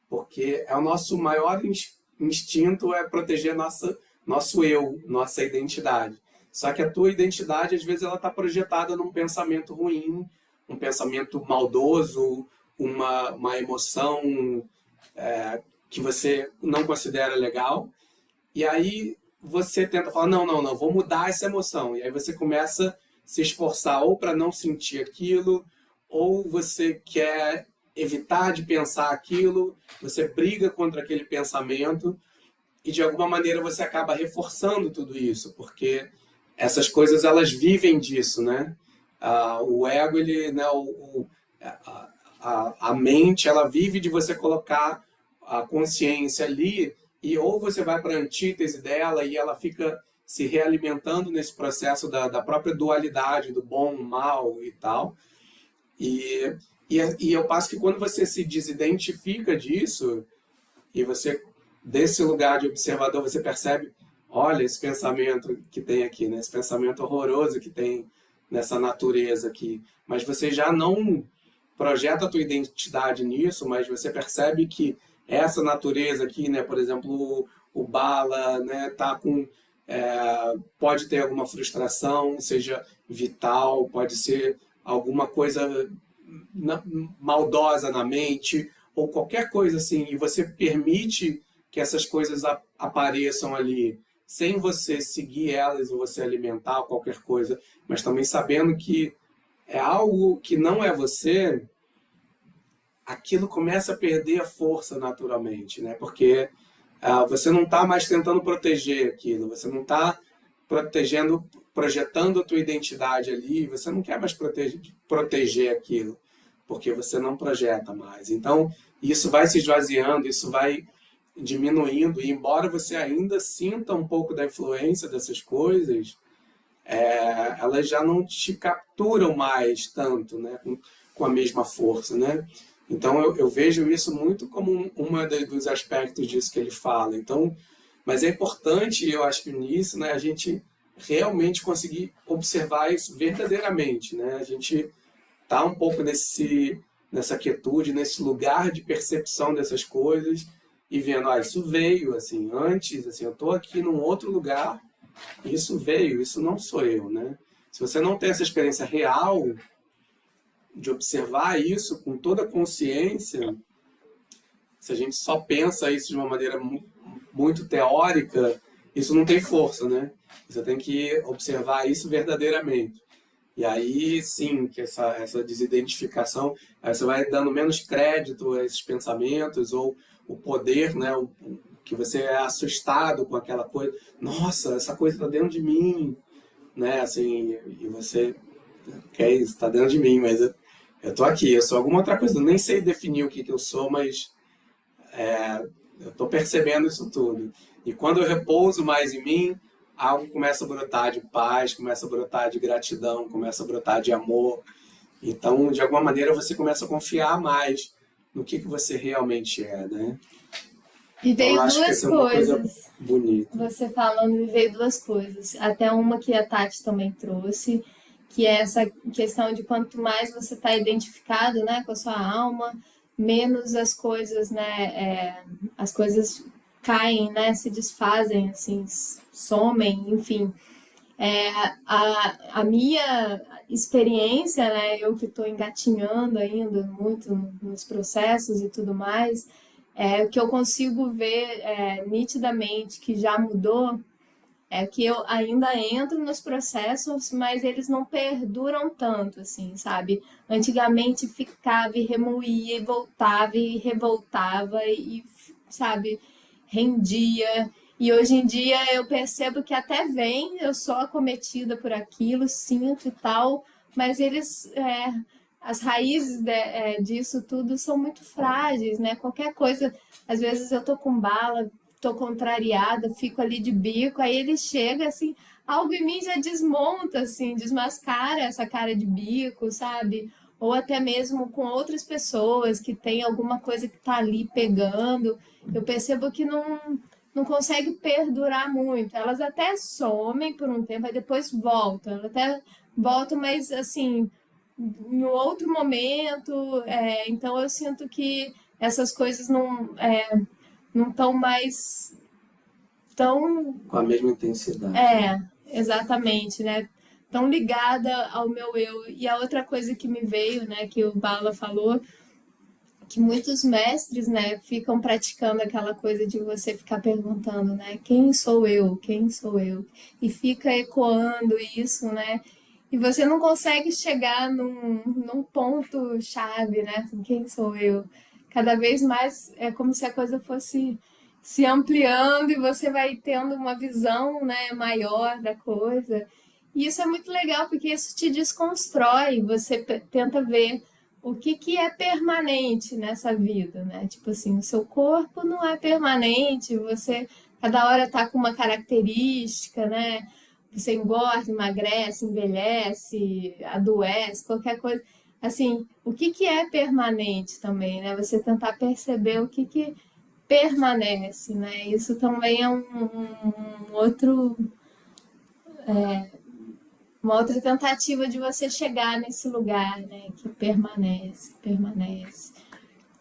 Porque é o nosso maior instinto é proteger nosso eu, nossa identidade. Só que a tua identidade, às vezes, ela está projetada num pensamento ruim, um pensamento maldoso, uma emoção que você não considera legal. E aí você tenta falar, não, vou mudar essa emoção. E aí você começa a se esforçar ou para não sentir aquilo, ou você quer evitar de pensar aquilo, você briga contra aquele pensamento, e de alguma maneira você acaba reforçando tudo isso, porque essas coisas elas vivem disso, né? O ego, ele, né, a mente, ela vive de você colocar a consciência ali, e ou você vai para a antítese dela e ela fica se realimentando nesse processo da própria dualidade, do bom, mal e tal. E eu passo que quando você se desidentifica disso, e você, desse lugar de observador, você percebe, olha esse pensamento que tem aqui, né? Esse pensamento horroroso que tem nessa natureza aqui. Mas você já não projeta a tua identidade nisso, mas você percebe que essa natureza aqui, né? Por exemplo, o Bala, né? Pode ter alguma frustração, seja vital, pode ser alguma coisa maldosa na mente, ou qualquer coisa assim, e você permite que essas coisas apareçam ali, sem você seguir elas ou você alimentar qualquer coisa, mas também sabendo que é algo que não é você, aquilo começa a perder a força naturalmente, né? Porque você não está mais tentando proteger aquilo, você não está projetando a tua identidade ali, você não quer mais proteger aquilo, porque você não projeta mais. Então, isso vai se esvaziando, isso vai diminuindo, e embora você ainda sinta um pouco da influência dessas coisas, elas já não te capturam mais tanto, né, com a mesma força, né? Então eu vejo isso muito como dos aspectos disso que ele fala. Então, mas é importante, eu acho que nisso, né, a gente realmente conseguir observar isso verdadeiramente, né? A gente tá um pouco nessa quietude, nesse lugar de percepção dessas coisas e vendo, isso veio assim antes, assim, eu tô aqui num outro lugar, isso veio, isso não sou eu, né? Se você não tem essa experiência real de observar isso com toda a consciência, se a gente só pensa isso de uma maneira muito teórica, isso não tem força, né? Você tem que observar isso verdadeiramente. E aí, sim, que essa desidentificação, aí você vai dando menos crédito a esses pensamentos, ou o poder, né? Que você é assustado com aquela coisa. Nossa, essa coisa está dentro de mim, né? Assim, e você, que é isso, está dentro de mim, mas eu tô aqui, eu sou alguma outra coisa. Eu nem sei definir o que eu sou, mas eu estou percebendo isso tudo. E quando eu repouso mais em mim, algo começa a brotar de paz, começa a brotar de gratidão, começa a brotar de amor. Então, de alguma maneira, você começa a confiar mais no que você realmente é, né? E Então, veio eu acho que duas essa é uma coisa coisas. bonita. Você falando, me veio duas coisas. Até uma que a Tati também trouxe, que é essa questão de quanto mais você está identificado, né, com a sua alma, menos as coisas, né, as coisas caem, né, se desfazem, assim, somem, enfim. A minha experiência, né, eu que estou engatinhando ainda muito nos processos e tudo mais, o que eu consigo ver nitidamente que já mudou é que eu ainda entro nos processos, mas eles não perduram tanto, assim, sabe? Antigamente ficava e remoía e voltava e revoltava e, sabe, rendia. E hoje em dia eu percebo que até vem, eu sou acometida por aquilo, sinto e tal, mas as raízes disso tudo são muito frágeis, né? Qualquer coisa, às vezes eu tô com bala, tô contrariada, fico ali de bico, aí ele chega assim, algo em mim já desmonta, assim, desmascara essa cara de bico, sabe? Ou até mesmo com outras pessoas que tem alguma coisa que tá ali pegando, eu percebo que não consegue perdurar muito. Elas até somem por um tempo, aí depois voltam. Elas até voltam, mas assim, em outro momento. Então eu sinto que essas coisas não estão mais tão. Com a mesma intensidade. Exatamente, né? Tão ligada ao meu eu. E a outra coisa que me veio, né, que o Bala falou, que muitos mestres, né, ficam praticando aquela coisa de você ficar perguntando, né, quem sou eu? Quem sou eu? E fica ecoando isso, né? E você não consegue chegar num ponto chave, né? Assim, quem sou eu? Cada vez mais é como se a coisa fosse se ampliando e você vai tendo uma visão, né, maior da coisa. E isso é muito legal porque isso te desconstrói, você tenta ver o que é permanente nessa vida, né? Tipo assim, o seu corpo não é permanente, você cada hora tá com uma característica, né? Você engorda, emagrece, envelhece, adoece, qualquer coisa. Assim, o que é permanente também, né? Você tentar perceber o que permanece, né? Isso também é uma outra tentativa de você chegar nesse lugar, né? Que permanece, permanece.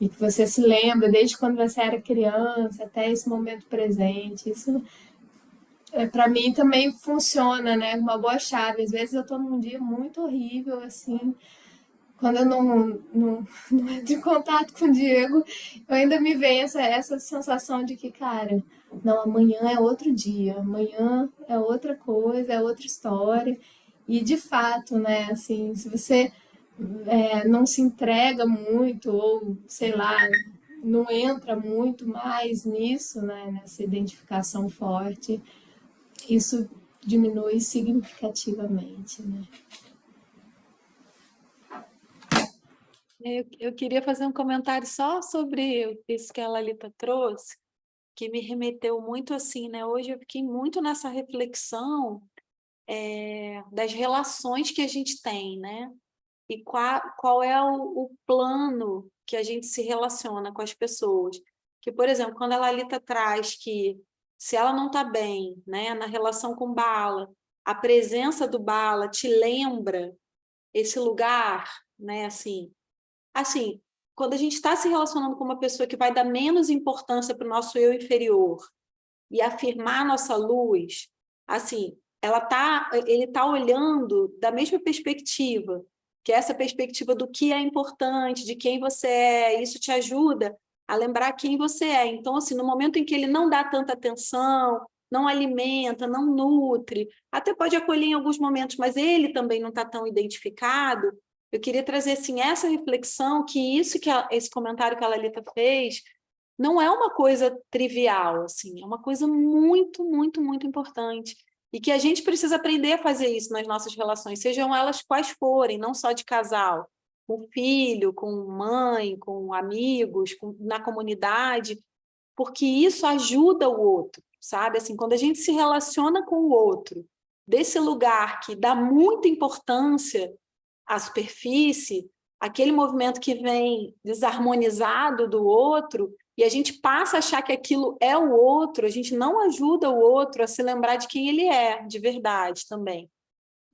E que você se lembra desde quando você era criança até esse momento presente. Isso para mim também funciona, né? Uma boa chave. Às vezes eu tô num dia muito horrível, assim, quando eu não entro em contato com o Diego, eu ainda me vem essa sensação de que, cara, não, amanhã é outro dia, amanhã é outra coisa, é outra história. E de fato, né, assim, se você não se entrega muito, ou sei lá, não entra muito mais nisso, né, nessa identificação forte, isso diminui significativamente, né? Eu queria fazer um comentário só sobre isso que a Lalita trouxe, que me remeteu muito assim, né? Hoje eu fiquei muito nessa reflexão das relações que a gente tem, né? E qual é o plano que a gente se relaciona com as pessoas. Que, por exemplo, quando a Lalita traz que se ela não está bem, né, na relação com Bala, a presença do Bala te lembra esse lugar, né, assim, quando a gente está se relacionando com uma pessoa que vai dar menos importância para o nosso eu inferior e afirmar a nossa luz, assim, ele está olhando da mesma perspectiva, que é essa perspectiva do que é importante, de quem você é, isso te ajuda a lembrar quem você é. Então, assim, no momento em que ele não dá tanta atenção, não alimenta, não nutre, até pode acolher em alguns momentos, mas ele também não está tão identificado, eu queria trazer, assim, essa reflexão, que isso esse comentário que a Lalita fez, não é uma coisa trivial, assim, é uma coisa muito, muito, muito importante. E que a gente precisa aprender a fazer isso nas nossas relações, sejam elas quais forem, não só de casal, com filho, com mãe, com amigos, na comunidade, porque isso ajuda o outro, sabe? Assim, quando a gente se relaciona com o outro, desse lugar que dá muita importância à superfície, aquele movimento que vem desarmonizado do outro, e a gente passa a achar que aquilo é o outro, a gente não ajuda o outro a se lembrar de quem ele é, de verdade também.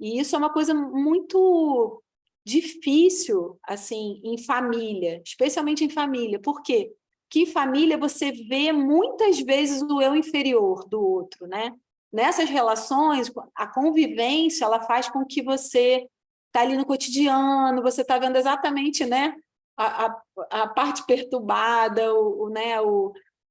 E isso é uma coisa muito difícil, assim, em família, especialmente em família. Por quê? Porque em família você vê muitas vezes o eu inferior do outro, né? Nessas relações, a convivência, ela faz com que você está ali no cotidiano, você está vendo exatamente, né, a parte perturbada, né,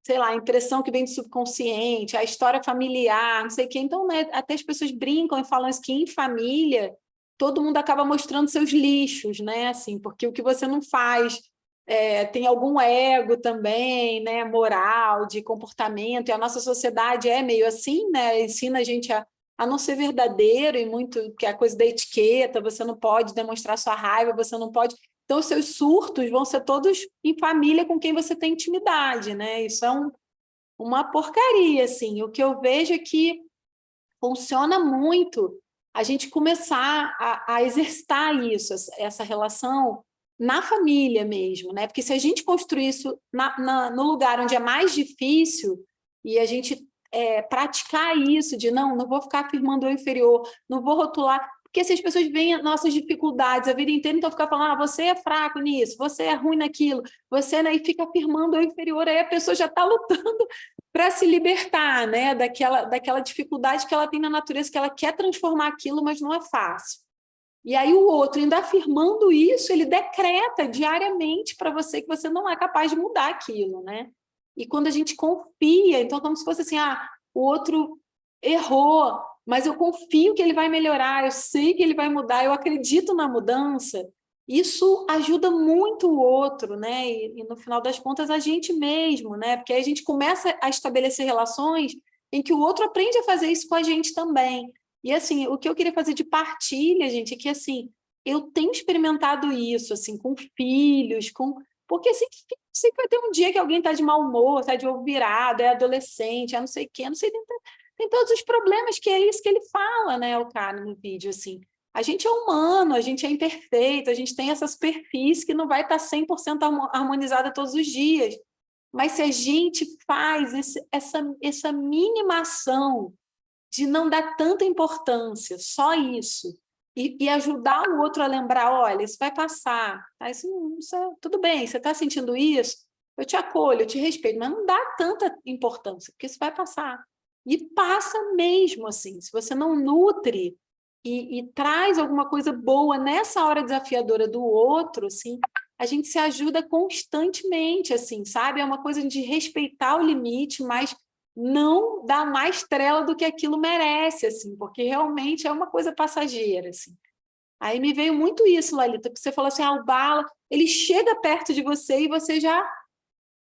sei lá, a impressão que vem do subconsciente, a história familiar, não sei o quê. Então, né, até as pessoas brincam e falam isso, que em família todo mundo acaba mostrando seus lixos, né, assim, porque o que você não faz tem algum ego também, né, moral, de comportamento, e a nossa sociedade é meio assim, né, ensina a gente a não ser verdadeiro, e muito, que é a coisa da etiqueta, você não pode demonstrar sua raiva, você não pode... Então, os seus surtos vão ser todos em família com quem você tem intimidade, né? Isso é uma porcaria, assim. O que eu vejo é que funciona muito a gente começar a exercitar isso, essa relação na família mesmo, né? Porque se a gente construir isso no lugar onde é mais difícil, e a gente praticar isso, de não vou ficar afirmando o inferior, não vou rotular, porque se as pessoas veem nossas dificuldades a vida inteira, então ficar falando, você é fraco nisso, você é ruim naquilo, você, né, e fica afirmando o inferior, aí a pessoa já está lutando para se libertar, né, daquela dificuldade que ela tem na natureza, que ela quer transformar aquilo, mas não é fácil. E aí o outro, ainda afirmando isso, ele decreta diariamente para você que você não é capaz de mudar aquilo, né? E quando a gente confia, então como se fosse assim, o outro errou, mas eu confio que ele vai melhorar, eu sei que ele vai mudar, eu acredito na mudança, isso ajuda muito o outro, né? E no final das contas a gente mesmo, né? Porque aí a gente começa a estabelecer relações em que o outro aprende a fazer isso com a gente também. E assim, o que eu queria fazer de partilha, gente, é que assim, eu tenho experimentado isso, assim, com filhos, porque assim, sempre vai ter um dia que alguém está de mau humor, está de ovo virado, é adolescente, é não sei o quê, não sei, tem todos os problemas, que é isso que ele fala, né, o cara no vídeo, assim. A gente é humano, a gente é imperfeito, a gente tem essa superfície que não vai estar 100% harmonizada todos os dias. Mas se a gente faz essa mínima ação de não dar tanta importância, só isso, e ajudar o outro a lembrar, olha, isso vai passar, tá? Tudo bem, você está sentindo isso? Eu te acolho, eu te respeito, mas não dá tanta importância, porque isso vai passar. E passa mesmo, assim, se você não nutre e traz alguma coisa boa nessa hora desafiadora do outro, assim, a gente se ajuda constantemente, assim, sabe? É uma coisa de respeitar o limite, mas não dar mais trela do que aquilo merece, assim, porque realmente é uma coisa passageira, assim. Aí me veio muito isso, Lalita, porque você falou assim, o Bala, ele chega perto de você e você já...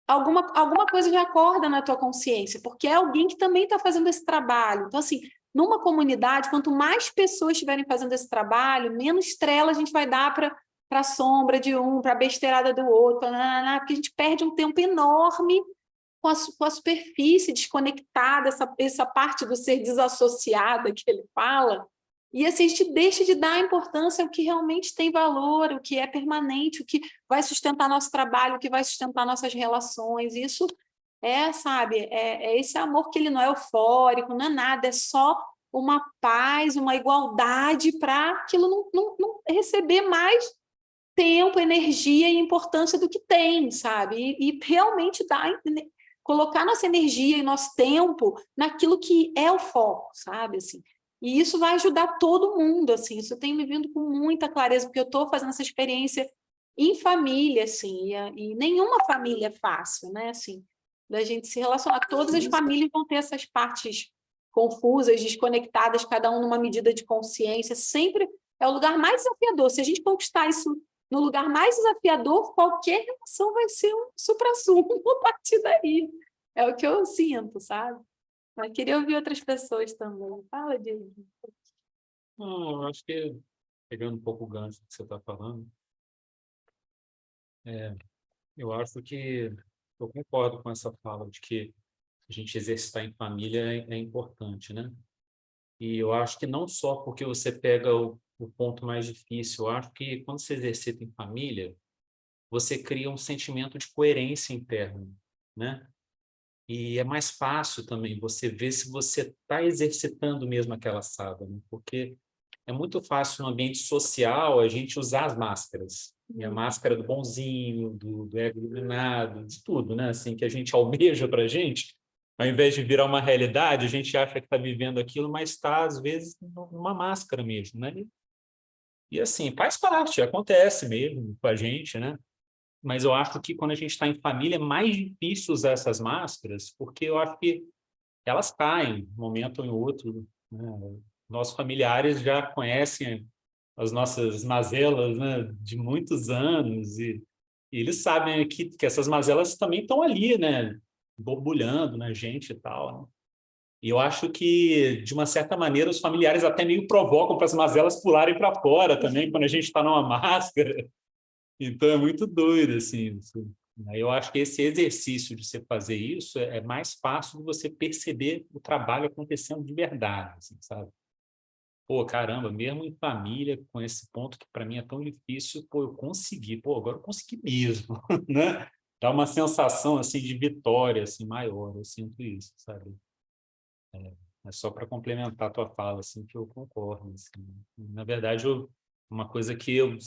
Alguma coisa já acorda na tua consciência, porque é alguém que também está fazendo esse trabalho. Então, assim, numa comunidade, quanto mais pessoas estiverem fazendo esse trabalho, menos trela a gente vai dar para a sombra de um, para a besteirada do outro, porque a gente perde um tempo enorme com a superfície desconectada, essa parte do ser desassociada que ele fala, e assim a gente deixa de dar importância ao que realmente tem valor, o que é permanente, o que vai sustentar nosso trabalho, o que vai sustentar nossas relações. Isso sabe, esse amor que ele não é eufórico, não é nada, é só uma paz, uma igualdade para aquilo não receber mais tempo, energia e importância do que tem, sabe? E realmente colocar nossa energia e nosso tempo naquilo que é o foco, sabe? Assim, e isso vai ajudar todo mundo, assim, isso tem me vindo com muita clareza, porque eu estou fazendo essa experiência em família, assim, e nenhuma família é fácil, né? Assim, da gente se relacionar. Todas as famílias vão ter essas partes confusas, desconectadas, cada um numa medida de consciência, sempre é o lugar mais desafiador. Se a gente conquistar isso no lugar mais desafiador, qualquer relação vai ser um supra-sumo a partir daí. É o que eu sinto, sabe? Mas queria ouvir outras pessoas também. Fala, Diego. Não, eu acho que, pegando um pouco o gancho que você está falando, eu acho que eu concordo com essa fala de que a gente exercitar em família é importante, né? E eu acho que não só porque você pega o ponto mais difícil, eu acho que quando você exercita em família, você cria um sentimento de coerência interna, né? E é mais fácil também você ver se você está exercitando mesmo aquela sábado, né? Porque é muito fácil no ambiente social a gente usar as máscaras. E a máscara do bonzinho, do ego iluminado, de tudo, né? Assim, que a gente almeja para a gente, ao invés de virar uma realidade, a gente acha que está vivendo aquilo, mas está, às vezes, numa máscara mesmo, né? E assim, faz parte, acontece mesmo com a gente, né? Mas eu acho que quando a gente está em família é mais difícil usar essas máscaras, porque eu acho que elas caem, um momento ou em outro, né? Nossos familiares já conhecem as nossas mazelas, né, de muitos anos, e eles sabem que essas mazelas também estão ali, né, borbulhando na gente e tal, né? E eu acho que, de uma certa maneira, os familiares até meio provocam para as mazelas pularem para fora também, quando a gente está numa máscara. Então, é muito doido, assim. Eu acho que esse exercício de você fazer isso é mais fácil de você perceber o trabalho acontecendo de verdade, assim, sabe? Pô, caramba, mesmo em família, com esse ponto que para mim é tão difícil, pô, eu consegui. Pô, agora eu consegui mesmo, né? Dá uma sensação, assim, de vitória, assim, maior. Eu sinto isso, sabe? É só para complementar a tua fala, assim, que eu concordo, assim. Na verdade, uma coisa que eu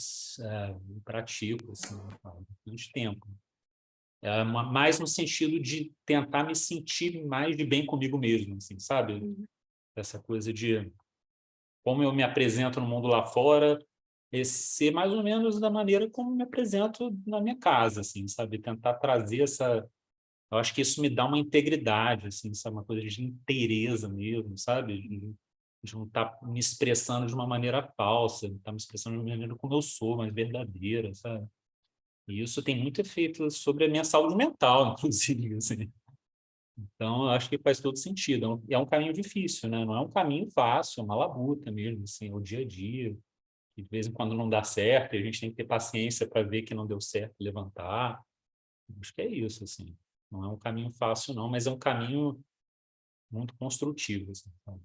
pratico, assim, há bastante tempo. Mais no sentido de tentar me sentir mais de bem comigo mesmo, assim, sabe? Essa coisa de como eu me apresento no mundo lá fora, ser mais ou menos da maneira como me apresento na minha casa, assim, sabe? Tentar trazer essa... Eu acho que isso me dá uma integridade, assim, sabe? Uma coisa de inteireza mesmo, sabe? De não estar me expressando de uma maneira falsa, de estar me expressando de uma maneira como eu sou, mais verdadeira, sabe? E isso tem muito efeito sobre a minha saúde mental, inclusive, assim. Então, eu acho que faz todo sentido. É um caminho difícil, né? Não é um caminho fácil, é uma labuta mesmo, assim, é o dia a dia. E de vez em quando não dá certo, e a gente tem que ter paciência para ver que não deu certo e levantar. Acho que é isso, assim. Não é um caminho fácil, não, mas é um caminho muito construtivo, assim, sabe?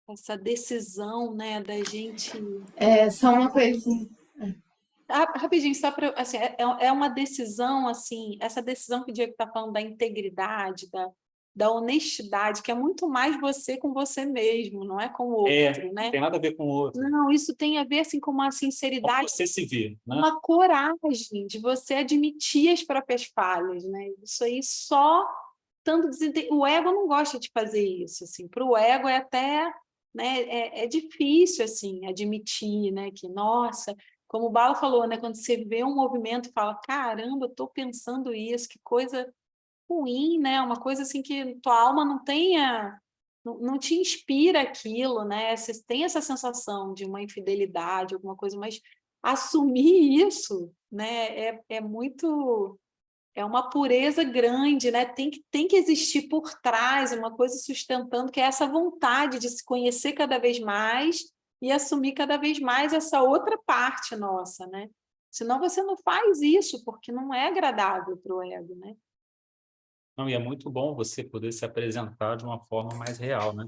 Essa decisão, né, da gente... Só uma coisa. Rapidinho, só para... Assim, é uma decisão, assim, essa decisão que o Diego está falando da integridade, da honestidade, que é muito mais você com você mesmo, não é com o outro, né? Tem nada a ver com o outro. Não, isso tem a ver assim, com uma Como sinceridade, você se vê, né? uma coragem de você admitir as próprias falhas, né? Isso aí só tanto o ego não gosta de fazer isso, assim. Para o ego é até, né, é difícil assim admitir, né, que nossa, como o Bala falou, né, quando você vê um movimento e fala, caramba, eu estou pensando isso, que coisa ruim, né? Uma coisa assim que tua alma não tenha, não te inspira aquilo, né? Você tem essa sensação de uma infidelidade, alguma coisa, mas assumir isso, né? É muito é uma pureza grande, né? Tem que existir por trás uma coisa sustentando, que é essa vontade de se conhecer cada vez mais e assumir cada vez mais essa outra parte nossa, né? Senão você não faz isso, porque não é agradável para o ego, né? Não, e é muito bom você poder se apresentar de uma forma mais real, né?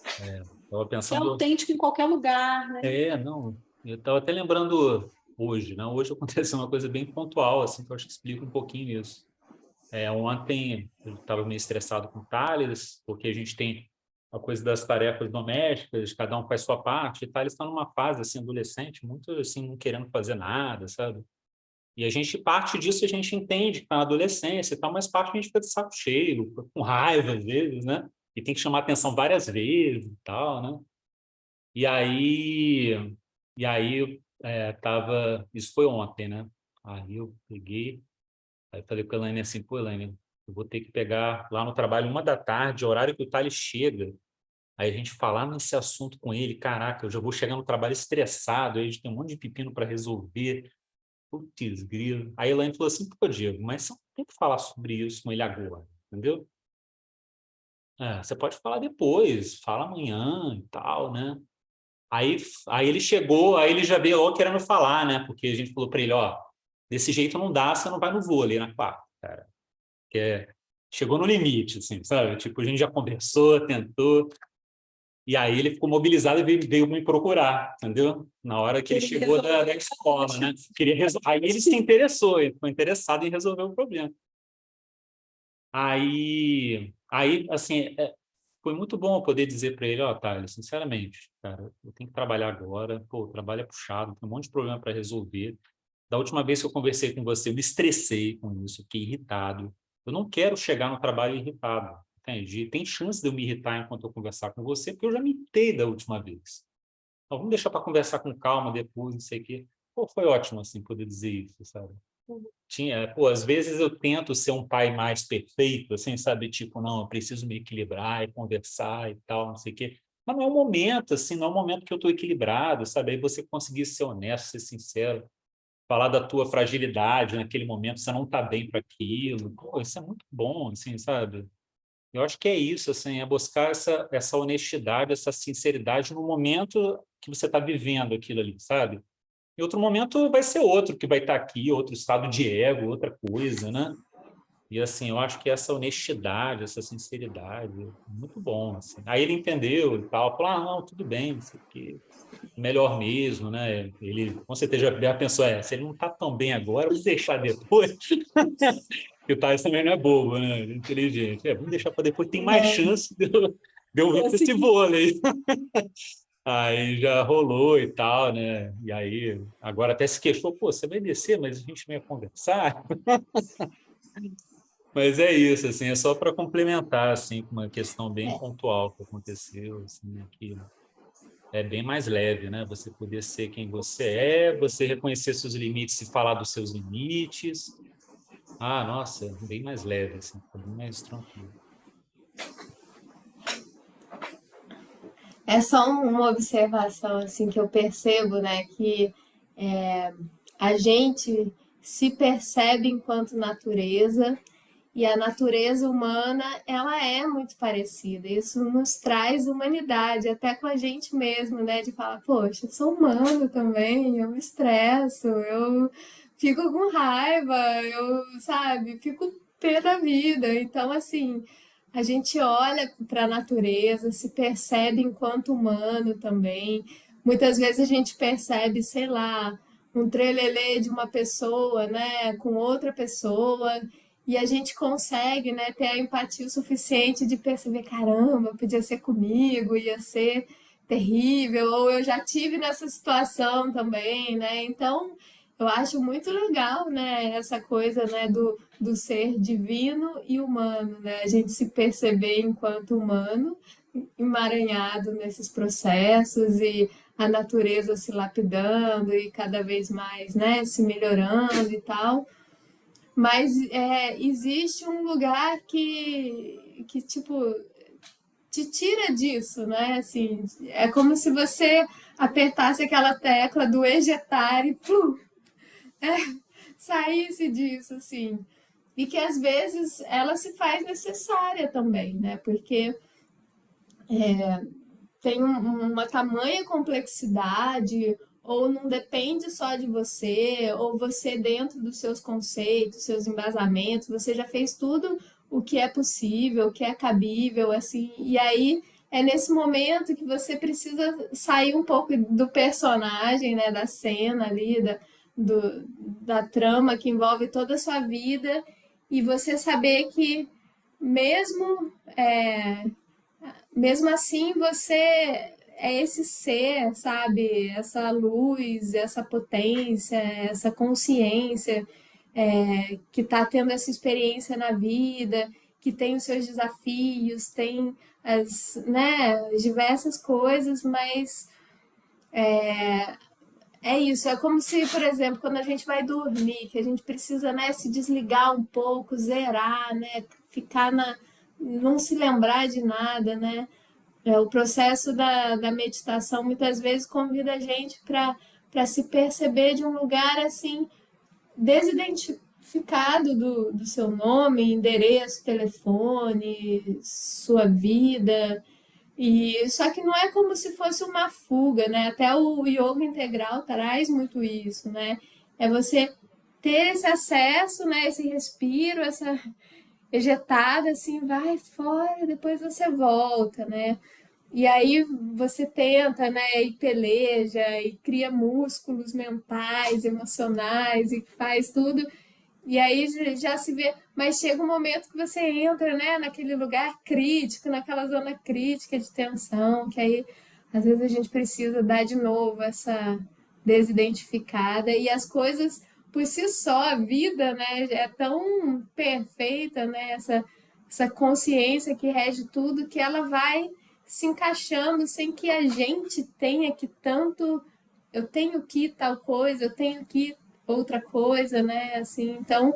Estava Ser pensando... autêntico em qualquer lugar, né? Não, eu estava até lembrando hoje, né? Hoje aconteceu uma coisa bem pontual, assim, que eu acho que explica um pouquinho isso. Ontem eu estava meio estressado com o Thales, porque a gente tem a coisa das tarefas domésticas, cada um faz sua parte, e Thales está numa fase, assim, adolescente, muito, assim, não querendo fazer nada, sabe? E a gente, parte disso, a gente entende que está na adolescência e tal, mas parte a gente fica de saco cheio, com raiva às vezes, né? E tem que chamar atenção várias vezes e tal, né? E aí, isso foi ontem, né? Aí eu peguei, aí falei com a Elaine assim, pô, Elaine, eu vou ter que pegar lá no trabalho 1 da tarde, horário que o Thales chega. Aí a gente falar nesse assunto com ele, caraca, eu já vou chegar no trabalho estressado, aí a gente tem um monte de pepino para resolver. Putz, grilo. Aí a Elaine falou assim, pô, Diego, mas você não tem que falar sobre isso com ele agora, entendeu? Você pode falar depois, fala amanhã e tal, né? Aí, aí ele chegou, aí ele já veio ó, querendo falar, né? Porque a gente falou para ele, ó, desse jeito não dá, você não vai no vôlei na quarta, cara. Chegou no limite, assim, sabe? Tipo, a gente já conversou, tentou, e aí ele ficou mobilizado e veio me procurar, entendeu? Na hora que ele chegou da escola, né? Queria aí ele se interessou, ele ficou interessado em resolver o problema. Aí assim, foi muito bom eu poder dizer para ele, ó, Thales, sinceramente, cara, eu tenho que trabalhar agora, pô, o trabalho é puxado, tem um monte de problema para resolver. Da última vez que eu conversei com você, eu me estressei com isso, fiquei irritado. Eu não quero chegar no trabalho irritado, entende? Tem chance de eu me irritar enquanto eu conversar com você, porque eu já me irritei da última vez. Então, vamos deixar para conversar com calma depois, não sei o quê. Pô, foi ótimo, assim, poder dizer isso, sabe? Pô, às vezes eu tento ser um pai mais perfeito, assim, sabe? Tipo, não, eu preciso me equilibrar e conversar e tal, não sei o quê. Mas não é um momento, assim, não é um momento que eu estou equilibrado, sabe? Aí você conseguir ser honesto, ser sincero, falar da tua fragilidade naquele momento, você não está bem para aquilo. Pô, isso é muito bom, assim, sabe? Eu acho que é isso, assim, é buscar essa honestidade, essa sinceridade no momento que você está vivendo aquilo ali, sabe? Em outro momento vai ser outro que vai estar aqui, outro estado de ego, outra coisa, né? E assim, eu acho que essa honestidade, essa sinceridade, é muito bom, assim. Aí ele entendeu e tal, falou, não, tudo bem, isso aqui é melhor mesmo, né? Ele, com certeza, já pensou, se ele não está tão bem agora, vou deixar depois. E o Thales também não é bobo, né? Ele é inteligente. Vamos deixar para depois, tem mais chance de eu vir para esse vôlei. Aí já rolou e tal, né? E aí, agora até se queixou, pô, você vai descer, mas a gente não ia conversar. Mas é isso, assim, é só para complementar, assim, com uma questão bem pontual que aconteceu, assim, que é bem mais leve, né? Você poder ser quem você é, você reconhecer seus limites e falar dos seus limites. Nossa, bem mais leve, assim, bem mais tranquilo. É só uma observação assim que eu percebo, né, que a gente se percebe enquanto natureza e a natureza humana ela é muito parecida. Isso nos traz humanidade, até com a gente mesmo, né, de falar, poxa, eu sou humano também, eu me estresso, eu fico com raiva, sabe, fico pé da vida. Então, assim, a gente olha para a natureza, se percebe enquanto humano também. Muitas vezes a gente percebe, sei lá, um trelelê de uma pessoa, né, com outra pessoa, e a gente consegue, né, ter a empatia o suficiente de perceber, caramba, podia ser comigo, ia ser terrível, ou eu já tive nessa situação também, né? Então, eu acho muito legal, né, essa coisa, né, do ser divino e humano, né? A gente se perceber enquanto humano, emaranhado nesses processos e a natureza se lapidando e cada vez mais, né, se melhorando e tal. Mas existe um lugar que tipo, te tira disso, né? Assim, é como se você apertasse aquela tecla do ejetar e saísse disso, assim. e que às vezes ela se faz necessária também, né? Porque tem uma tamanha complexidade, ou não depende só de você, ou você dentro dos seus conceitos, seus embasamentos, você já fez tudo o que é possível, o que é cabível, assim, e aí é nesse momento que você precisa sair um pouco do personagem, né, da cena ali, da trama que envolve toda a sua vida, e você saber que mesmo mesmo assim, você é esse ser, sabe? Essa luz, essa potência, essa consciência que está tendo essa experiência na vida, que tem os seus desafios, tem as diversas coisas, mas é isso. É como se, por exemplo, quando a gente vai dormir, que a gente precisa, né, se desligar um pouco, zerar, né? Ficar não se lembrar de nada, né? O processo da meditação muitas vezes convida a gente para se perceber de um lugar assim, desidentificado do seu nome, endereço, telefone, sua vida. E só que não é como se fosse uma fuga, né? Até o yoga integral traz muito isso, né? É você ter esse acesso, né? Esse respiro, essa ejetada, assim, vai fora, depois você volta, né? E aí você tenta, né, e peleja, e cria músculos mentais, emocionais, e faz tudo. E aí já se vê, mas chega um momento que você entra, né, naquele lugar crítico, naquela zona crítica de tensão, que aí às vezes a gente precisa dar de novo essa desidentificada e as coisas por si só, a vida, né, é tão perfeita, né, essa consciência que rege tudo, que ela vai se encaixando sem que a gente tenha que tanto, eu tenho que tal coisa, eu tenho que outra coisa, né? Assim, então,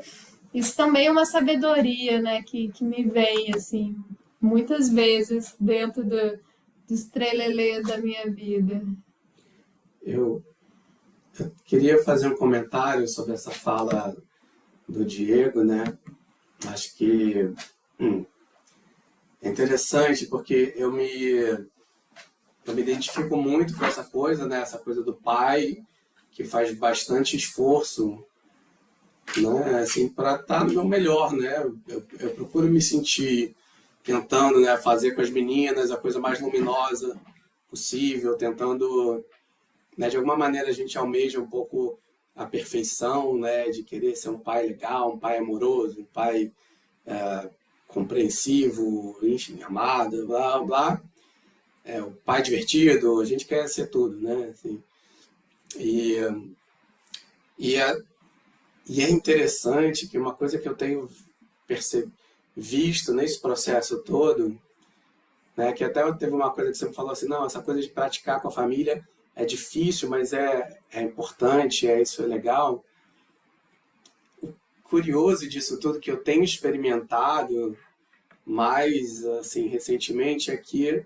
isso também é uma sabedoria, né? Que me vem, assim, muitas vezes dentro dos trelelês da minha vida. Eu queria fazer um comentário sobre essa fala do Diego, né? Acho que é interessante porque eu me identifico muito com essa coisa, né? Essa coisa do pai que faz bastante esforço, né? Assim, para estar no meu melhor, né? Eu procuro me sentir tentando, né, fazer com as meninas a coisa mais luminosa possível, tentando, né, de alguma maneira a gente almeja um pouco a perfeição, né, de querer ser um pai legal, um pai amoroso, um pai compreensivo, enfim, amado, blá, blá. O pai divertido, a gente quer ser tudo, né? Assim, e é interessante que uma coisa que eu tenho visto nesse processo todo, né, que até teve uma coisa que você me falou assim, não, essa coisa de praticar com a família é difícil, mas é importante, isso é legal. O curioso disso tudo que eu tenho experimentado mais assim, recentemente é que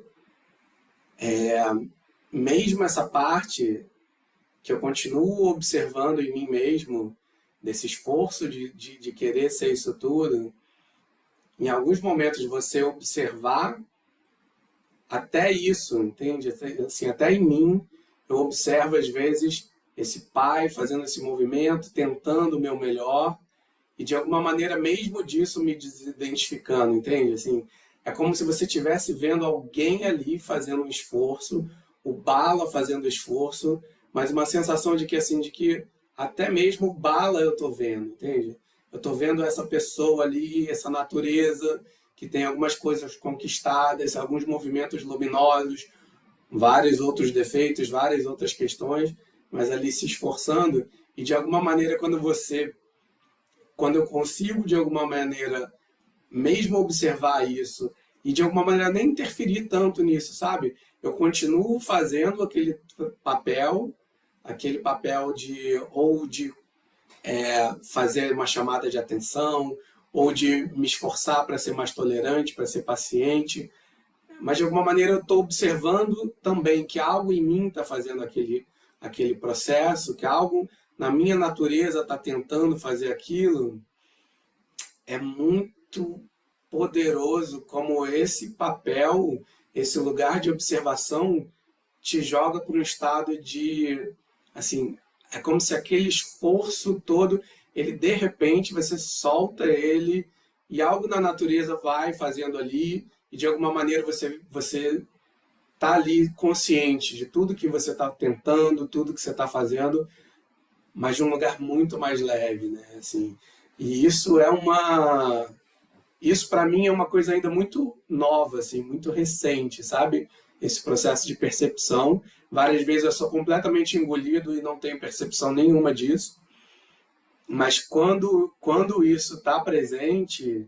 mesmo essa parte que eu continuo observando em mim mesmo, desse esforço de querer ser isso tudo, em alguns momentos você observar até isso, entende? Assim, até em mim, eu observo às vezes esse pai fazendo esse movimento, tentando o meu melhor, e de alguma maneira mesmo disso me desidentificando, entende? Assim, é como se você estivesse vendo alguém ali fazendo um esforço, o Bala fazendo esforço, mas uma sensação de que, assim, de que até mesmo o Bala eu estou vendo, entende? Eu estou vendo essa pessoa ali, essa natureza, que tem algumas coisas conquistadas, alguns movimentos luminosos, vários outros defeitos, várias outras questões, mas ali se esforçando, e de alguma maneira quando eu consigo de alguma maneira mesmo observar isso, e de alguma maneira nem interferir tanto nisso, sabe? Eu continuo fazendo aquele papel de fazer uma chamada de atenção, ou de me esforçar para ser mais tolerante, para ser paciente, mas de alguma maneira eu estou observando também que algo em mim está fazendo aquele processo, que algo na minha natureza está tentando fazer aquilo, é muito poderoso como esse papel, esse lugar de observação te joga para um estado de, assim, é como se aquele esforço todo, ele de repente você solta ele e algo na natureza vai fazendo ali e de alguma maneira você tá ali consciente de tudo que você está tentando, tudo que você está fazendo, mas de um lugar muito mais leve, né? Assim, e isso para mim é uma coisa ainda muito nova, assim, muito recente, sabe? Esse processo de percepção. Várias vezes eu sou completamente engolido e não tenho percepção nenhuma disso. Mas quando isso está presente,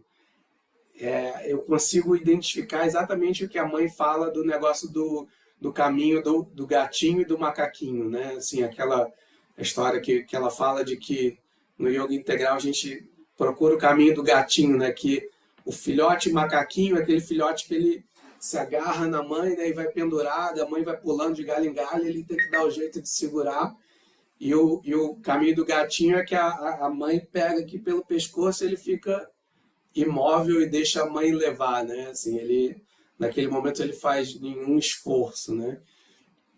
eu consigo identificar exatamente o que a mãe fala do negócio do caminho do gatinho e do macaquinho, né? Assim, aquela história que ela fala de que no yoga integral a gente procura o caminho do gatinho, né? Que o filhote macaquinho é aquele filhote que ele se agarra na mãe, né, e vai pendurado, a mãe vai pulando de galho em galho, ele tem que dar o jeito de segurar. E o caminho do gatinho é que a mãe pega aqui pelo pescoço, ele fica imóvel e deixa a mãe levar, né? Assim, naquele momento ele faz nenhum esforço, né?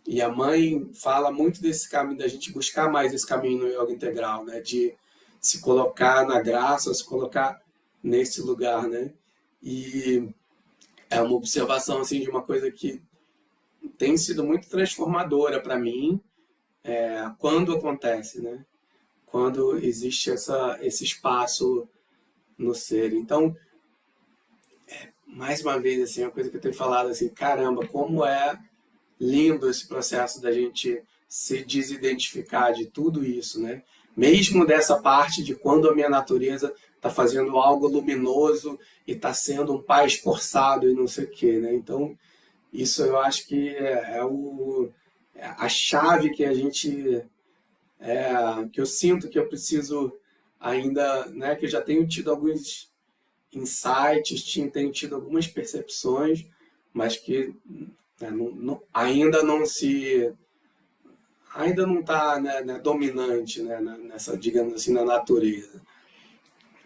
E a mãe fala muito desse caminho, da gente buscar mais esse caminho no yoga integral, né? De se colocar na graça, se colocar nesse lugar, né? E é uma observação assim de uma coisa que tem sido muito transformadora para mim, quando acontece, né? Quando existe esse espaço no ser. Então, mais uma vez, assim, uma coisa que eu tenho falado, assim, caramba, como é lindo esse processo da gente se desidentificar de tudo isso, né? Mesmo dessa parte de quando a minha natureza está fazendo algo luminoso e está sendo um pai esforçado e não sei o quê, né? Então, isso eu acho que é a chave que a gente... que eu sinto que eu preciso ainda, né? Que eu já tenho tido alguns insights, tenho tido algumas percepções, mas que ainda não está, né, dominante, né, nessa, digamos assim, na natureza.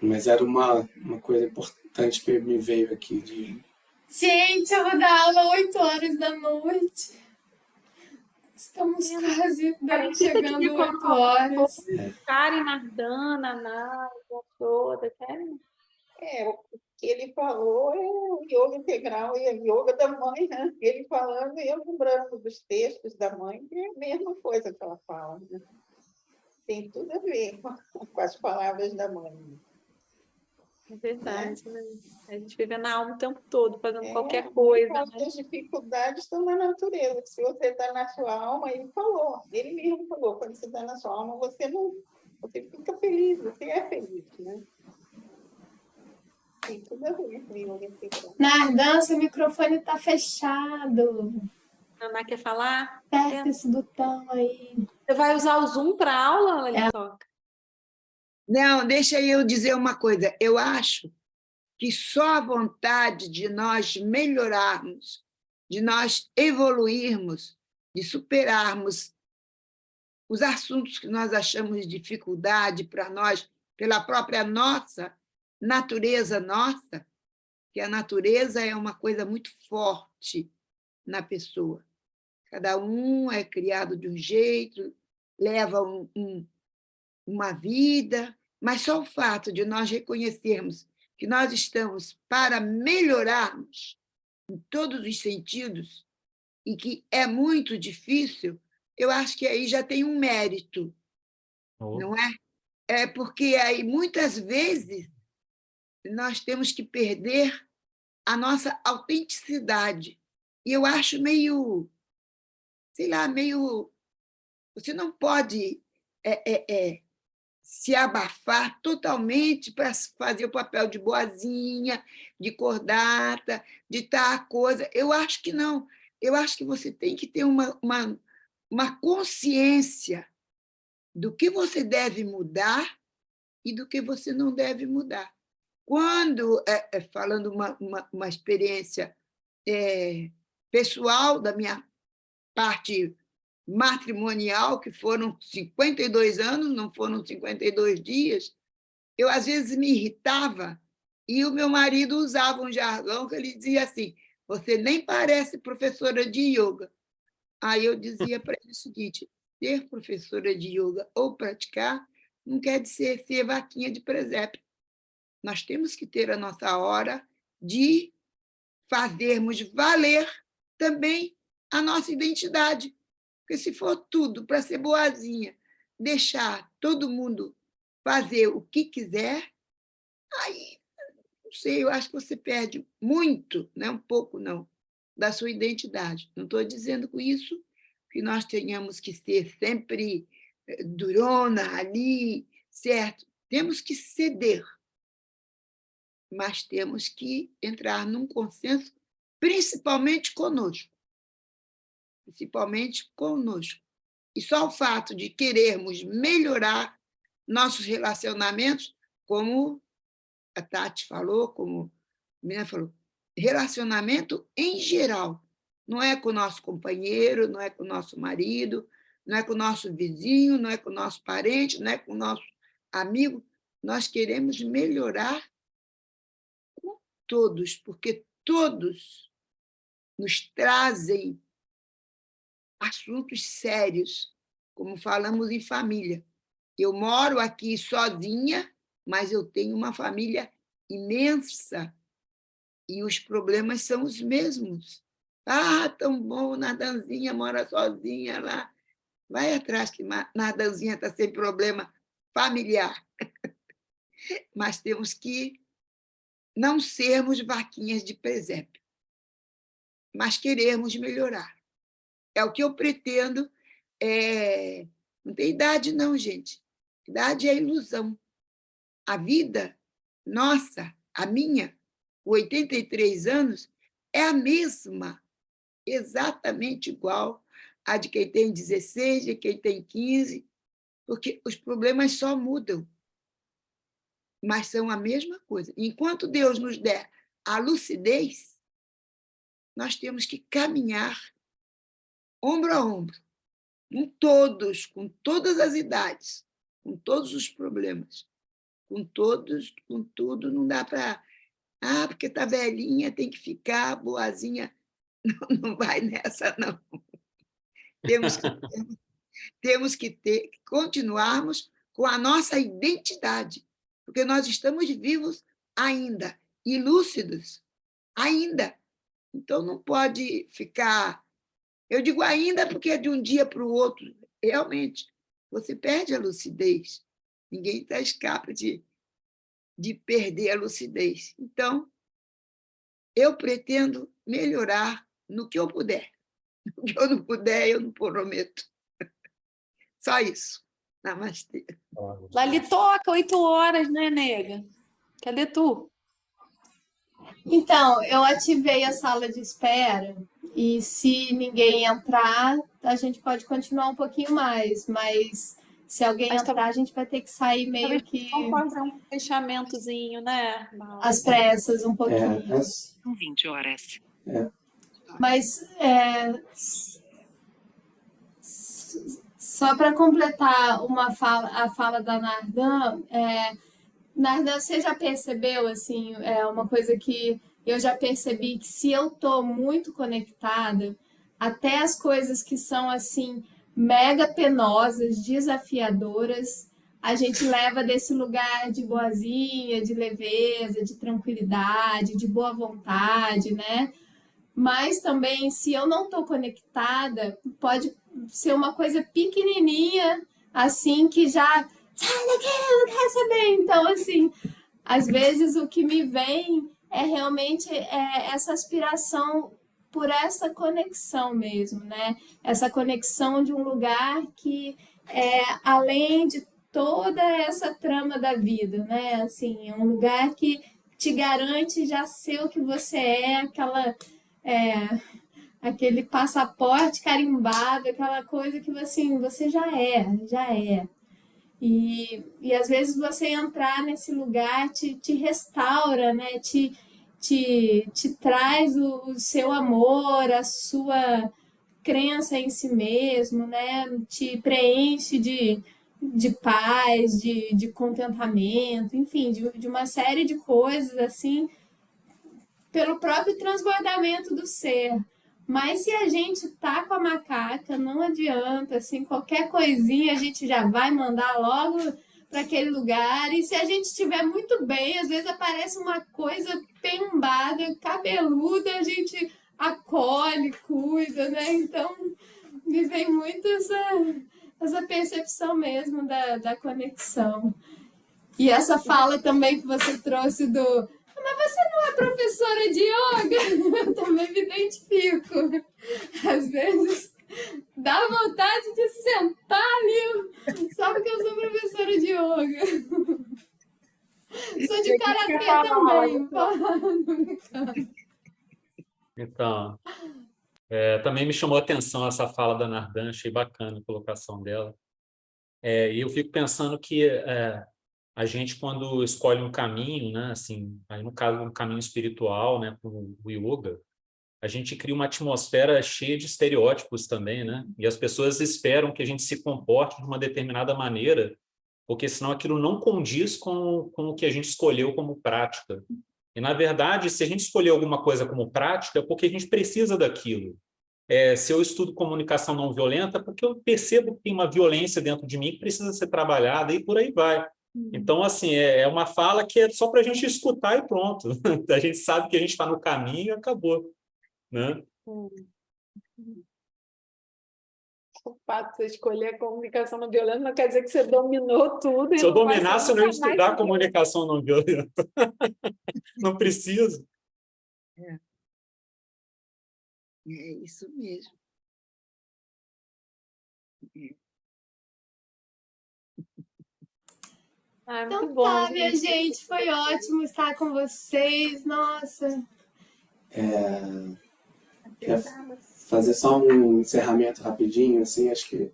Mas era uma coisa importante que me veio aqui de... Gente, eu vou dar aula 8 horas da noite. Estamos quase chegando 8 horas. Karen, Nardana, Nádia, toda, querem? O que ele falou é o yoga integral e a yoga da mãe, né? Ele falando e eu lembrando dos textos da mãe, que é a mesma coisa que ela fala, né? Tem tudo a ver com as palavras da mãe. É verdade, né? A gente vive na alma o tempo todo, fazendo qualquer coisa. Né? As dificuldades estão na natureza. Se você está na sua alma, ele mesmo falou, quando você está na sua alma, você fica feliz, você é feliz, né? Tem tudo a ver com yoga integral. Nardan, seu microfone está fechado. Naná quer falar? Aperta esse botão aí. Você vai usar o Zoom para aula, Litoca? Não, deixa eu dizer uma coisa. Eu acho que só a vontade de nós melhorarmos, de nós evoluirmos, de superarmos os assuntos que nós achamos de dificuldade para nós, pela própria nossa natureza, que a natureza é uma coisa muito forte na pessoa. Cada um é criado de um jeito, leva uma vida, mas só o fato de nós reconhecermos que nós estamos para melhorarmos em todos os sentidos e que é muito difícil, eu acho que aí já tem um mérito, não é? É porque aí, muitas vezes, nós temos que perder a nossa autenticidade. E eu acho meio, sei lá, meio... Você não pode se abafar totalmente para fazer o papel de boazinha, de cordata, de estar a coisa. Eu acho que não. Eu acho que você tem que ter uma consciência do que você deve mudar e do que você não deve mudar. Quando, falando uma experiência pessoal da minha parte matrimonial, que foram 52 anos, não foram 52 dias, eu às vezes me irritava e o meu marido usava um jargão que ele dizia assim: você nem parece professora de yoga. Aí eu dizia para ele o seguinte: ser professora de yoga ou praticar não quer dizer ser vaquinha de presépio. Nós temos que ter a nossa hora de fazermos valer também a nossa identidade. Porque se for tudo para ser boazinha, deixar todo mundo fazer o que quiser, aí, não sei, eu acho que você perde muito, não é um pouco não, da sua identidade. Não estou dizendo com isso que nós tenhamos que ser sempre durona ali, certo? Temos que ceder, mas temos que entrar num consenso, principalmente conosco. Principalmente conosco. E só o fato de querermos melhorar nossos relacionamentos, como a Tati falou, como a menina falou, relacionamento em geral. Não é com o nosso companheiro, não é com o nosso marido, não é com o nosso vizinho, não é com o nosso parente, não é com o nosso amigo. Nós queremos melhorar com todos, porque todos nos trazem assuntos sérios, como falamos em família. Eu moro aqui sozinha, mas eu tenho uma família imensa e os problemas são os mesmos. Ah, tão bom, Nardanzinha mora sozinha lá. Vai atrás que Nardanzinha está sem problema familiar. Mas temos que não sermos vaquinhas de presépio, mas querermos melhorar. É o que eu pretendo. Não tem idade, não, gente. Idade é ilusão. A vida, nossa, a minha, com 83 anos, é a mesma, exatamente igual à de quem tem 16, de quem tem 15, porque os problemas só mudam, mas são a mesma coisa. Enquanto Deus nos der a lucidez, nós temos que caminhar ombro a ombro, com todos, com todas as idades, com todos os problemas, com todos, com tudo, não dá para... Ah, porque está velhinha, tem que ficar boazinha. Não vai nessa, não. Temos que continuarmos com a nossa identidade, porque nós estamos vivos ainda, e lúcidos ainda. Então, não pode ficar... Eu digo ainda porque é de um dia para o outro. Realmente, você perde a lucidez. Ninguém escapa de perder a lucidez. Então, eu pretendo melhorar no que eu puder. No que eu não puder, eu não prometo. Só isso. Namastê. Lali toca 8 horas, né, nega? Cadê tu? Então, eu ativei a sala de espera e se ninguém entrar, a gente pode continuar um pouquinho mais, mas se alguém entrar, a gente vai ter que sair meio que... Vamos fazer um fechamentozinho, né? às pressas um pouquinho. São 20 horas. Mas só para completar a fala da Nardan, Nardan, você já percebeu, assim, uma coisa que eu já percebi, que se eu estou muito conectada, até as coisas que são, assim, mega penosas, desafiadoras, a gente leva desse lugar de boazinha, de leveza, de tranquilidade, de boa vontade, né? Mas também, se eu não estou conectada, pode ser uma coisa pequenininha, assim, que já... Sai daqui, eu não quero saber. Então, assim, às vezes o que me vem é realmente essa aspiração por essa conexão mesmo, né? Essa conexão de um lugar que é além de toda essa trama da vida, né? Assim, é um lugar que te garante já ser o que você é, aquele passaporte carimbado, aquela coisa que assim, você já é. E às vezes você entrar nesse lugar te restaura, né? te traz o seu amor, a sua crença em si mesmo, né? Te preenche de paz, de contentamento, enfim, de uma série de coisas assim, pelo próprio transbordamento do ser. Mas se a gente tá com a macaca, não adianta, assim, qualquer coisinha a gente já vai mandar logo para aquele lugar. E se a gente estiver muito bem, às vezes aparece uma coisa pembada, cabeluda, a gente acolhe, cuida, né? Então, me vem muito essa percepção mesmo da conexão. E essa fala também que você trouxe do mas você não é professora de yoga? Eu também me identifico. Às vezes dá vontade de sentar ali só porque eu sou professora de yoga. Sou de karatê também. Então, também me chamou a atenção essa fala da Nardan, achei bacana a colocação dela. E eu fico pensando que a gente, quando escolhe um caminho, né, assim, aí no caso um caminho espiritual, né, com o yoga, a gente cria uma atmosfera cheia de estereótipos também, né? E as pessoas esperam que a gente se comporte de uma determinada maneira, porque senão aquilo não condiz com o que a gente escolheu como prática. E, na verdade, se a gente escolher alguma coisa como prática, é porque a gente precisa daquilo. Se eu estudo comunicação não violenta, é porque eu percebo que tem uma violência dentro de mim que precisa ser trabalhada e por aí vai. Então, assim, é uma fala que é só para a gente escutar e pronto. A gente sabe que a gente está no caminho e acabou, né? O fato de você escolher a comunicação não violenta não quer dizer que você dominou tudo. Se eu dominasse, eu não ia estudar comunicação não violenta. Não preciso. É isso mesmo. Então muito bom, tá, minha gente, foi ótimo estar com vocês. Nossa. Quer fazer só um encerramento rapidinho, assim, acho que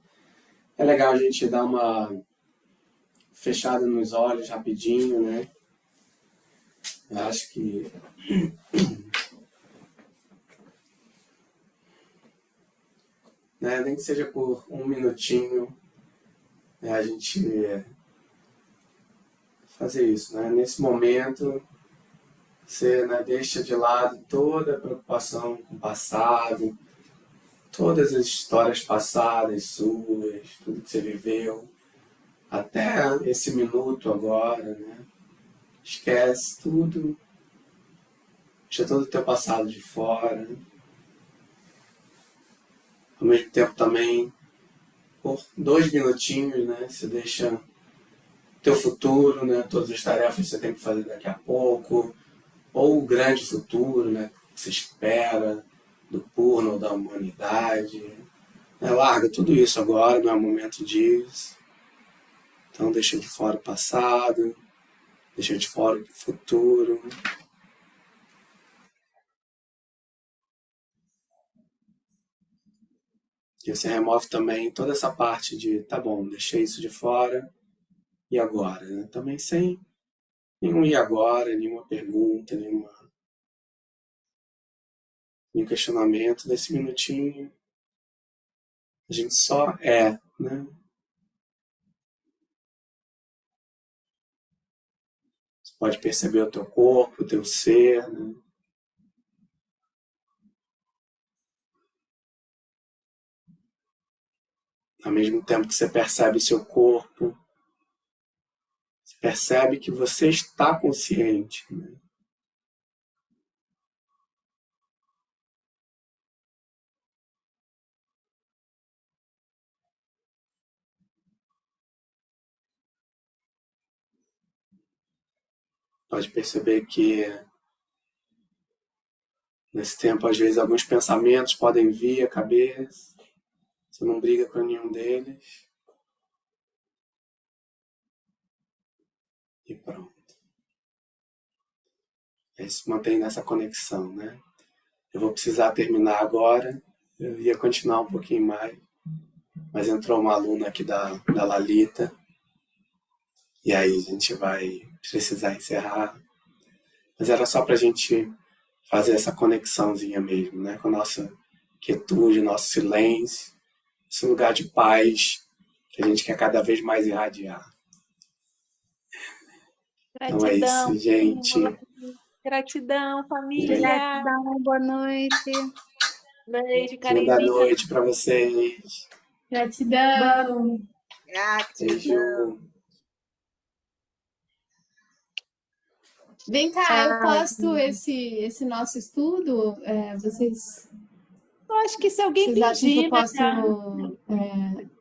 é legal a gente dar uma fechada nos olhos rapidinho, né? Eu acho que né, nem que seja por um minutinho, né, a gente fazer isso, né? Nesse momento, você, né, deixa de lado toda a preocupação com o passado, todas as histórias passadas suas, tudo que você viveu, até esse minuto agora, né? Esquece tudo, deixa todo o teu passado de fora. Ao mesmo tempo também, por 2 minutinhos, né? Você deixa teu futuro, né? Todas as tarefas que você tem que fazer daqui a pouco, ou o grande futuro, né? Que você espera do Purna ou da humanidade. Né? Larga tudo isso agora, não é o momento disso. Então deixa de fora o passado, deixa de fora o futuro. E você remove também toda essa parte de, tá bom, deixei isso de fora, e agora? Né? Também sem nenhum e agora, nenhuma pergunta, nenhum questionamento. Desse minutinho, a gente só é, né? Você pode perceber o teu corpo, o teu ser, né? Ao mesmo tempo que você percebe o seu corpo, você percebe que você está consciente, né? Pode perceber que nesse tempo, às vezes, alguns pensamentos podem vir à cabeça. Você não briga com nenhum deles. E pronto. Aí se mantém nessa conexão, né? Eu vou precisar terminar agora. Eu ia continuar um pouquinho mais. Mas entrou uma aluna aqui da Lalita. E aí a gente vai precisar encerrar. Mas era só para a gente fazer essa conexãozinha mesmo, né? Com a nossa quietude, nosso silêncio. Esse lugar de paz que a gente quer cada vez mais irradiar. Então é Gratidão, isso, gente. gratidão, família. Gratidão, boa noite. Beijo, Boa Karenzinha. noite para vocês. Gratidão. Gratidão. Beijo. Vem cá, eu posto esse nosso estudo. Vocês Eu acho que se alguém acham que pedir, eu posto né? no.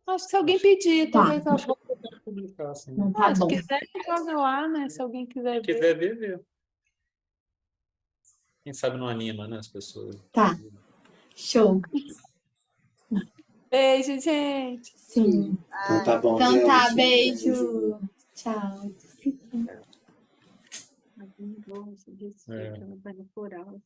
Acho que se alguém pedir, Tá. talvez eu Publicar, assim. Não, tá se bom. quiser, joga lá, né? Se alguém quiser ver. Quiser ver, vê. Quem sabe não anima, né, as pessoas. Tá. Show. Beijo, gente. Sim. Então tá bom, Então tá, gente. beijo. Tchau. Nossa, disse que não vai no plural.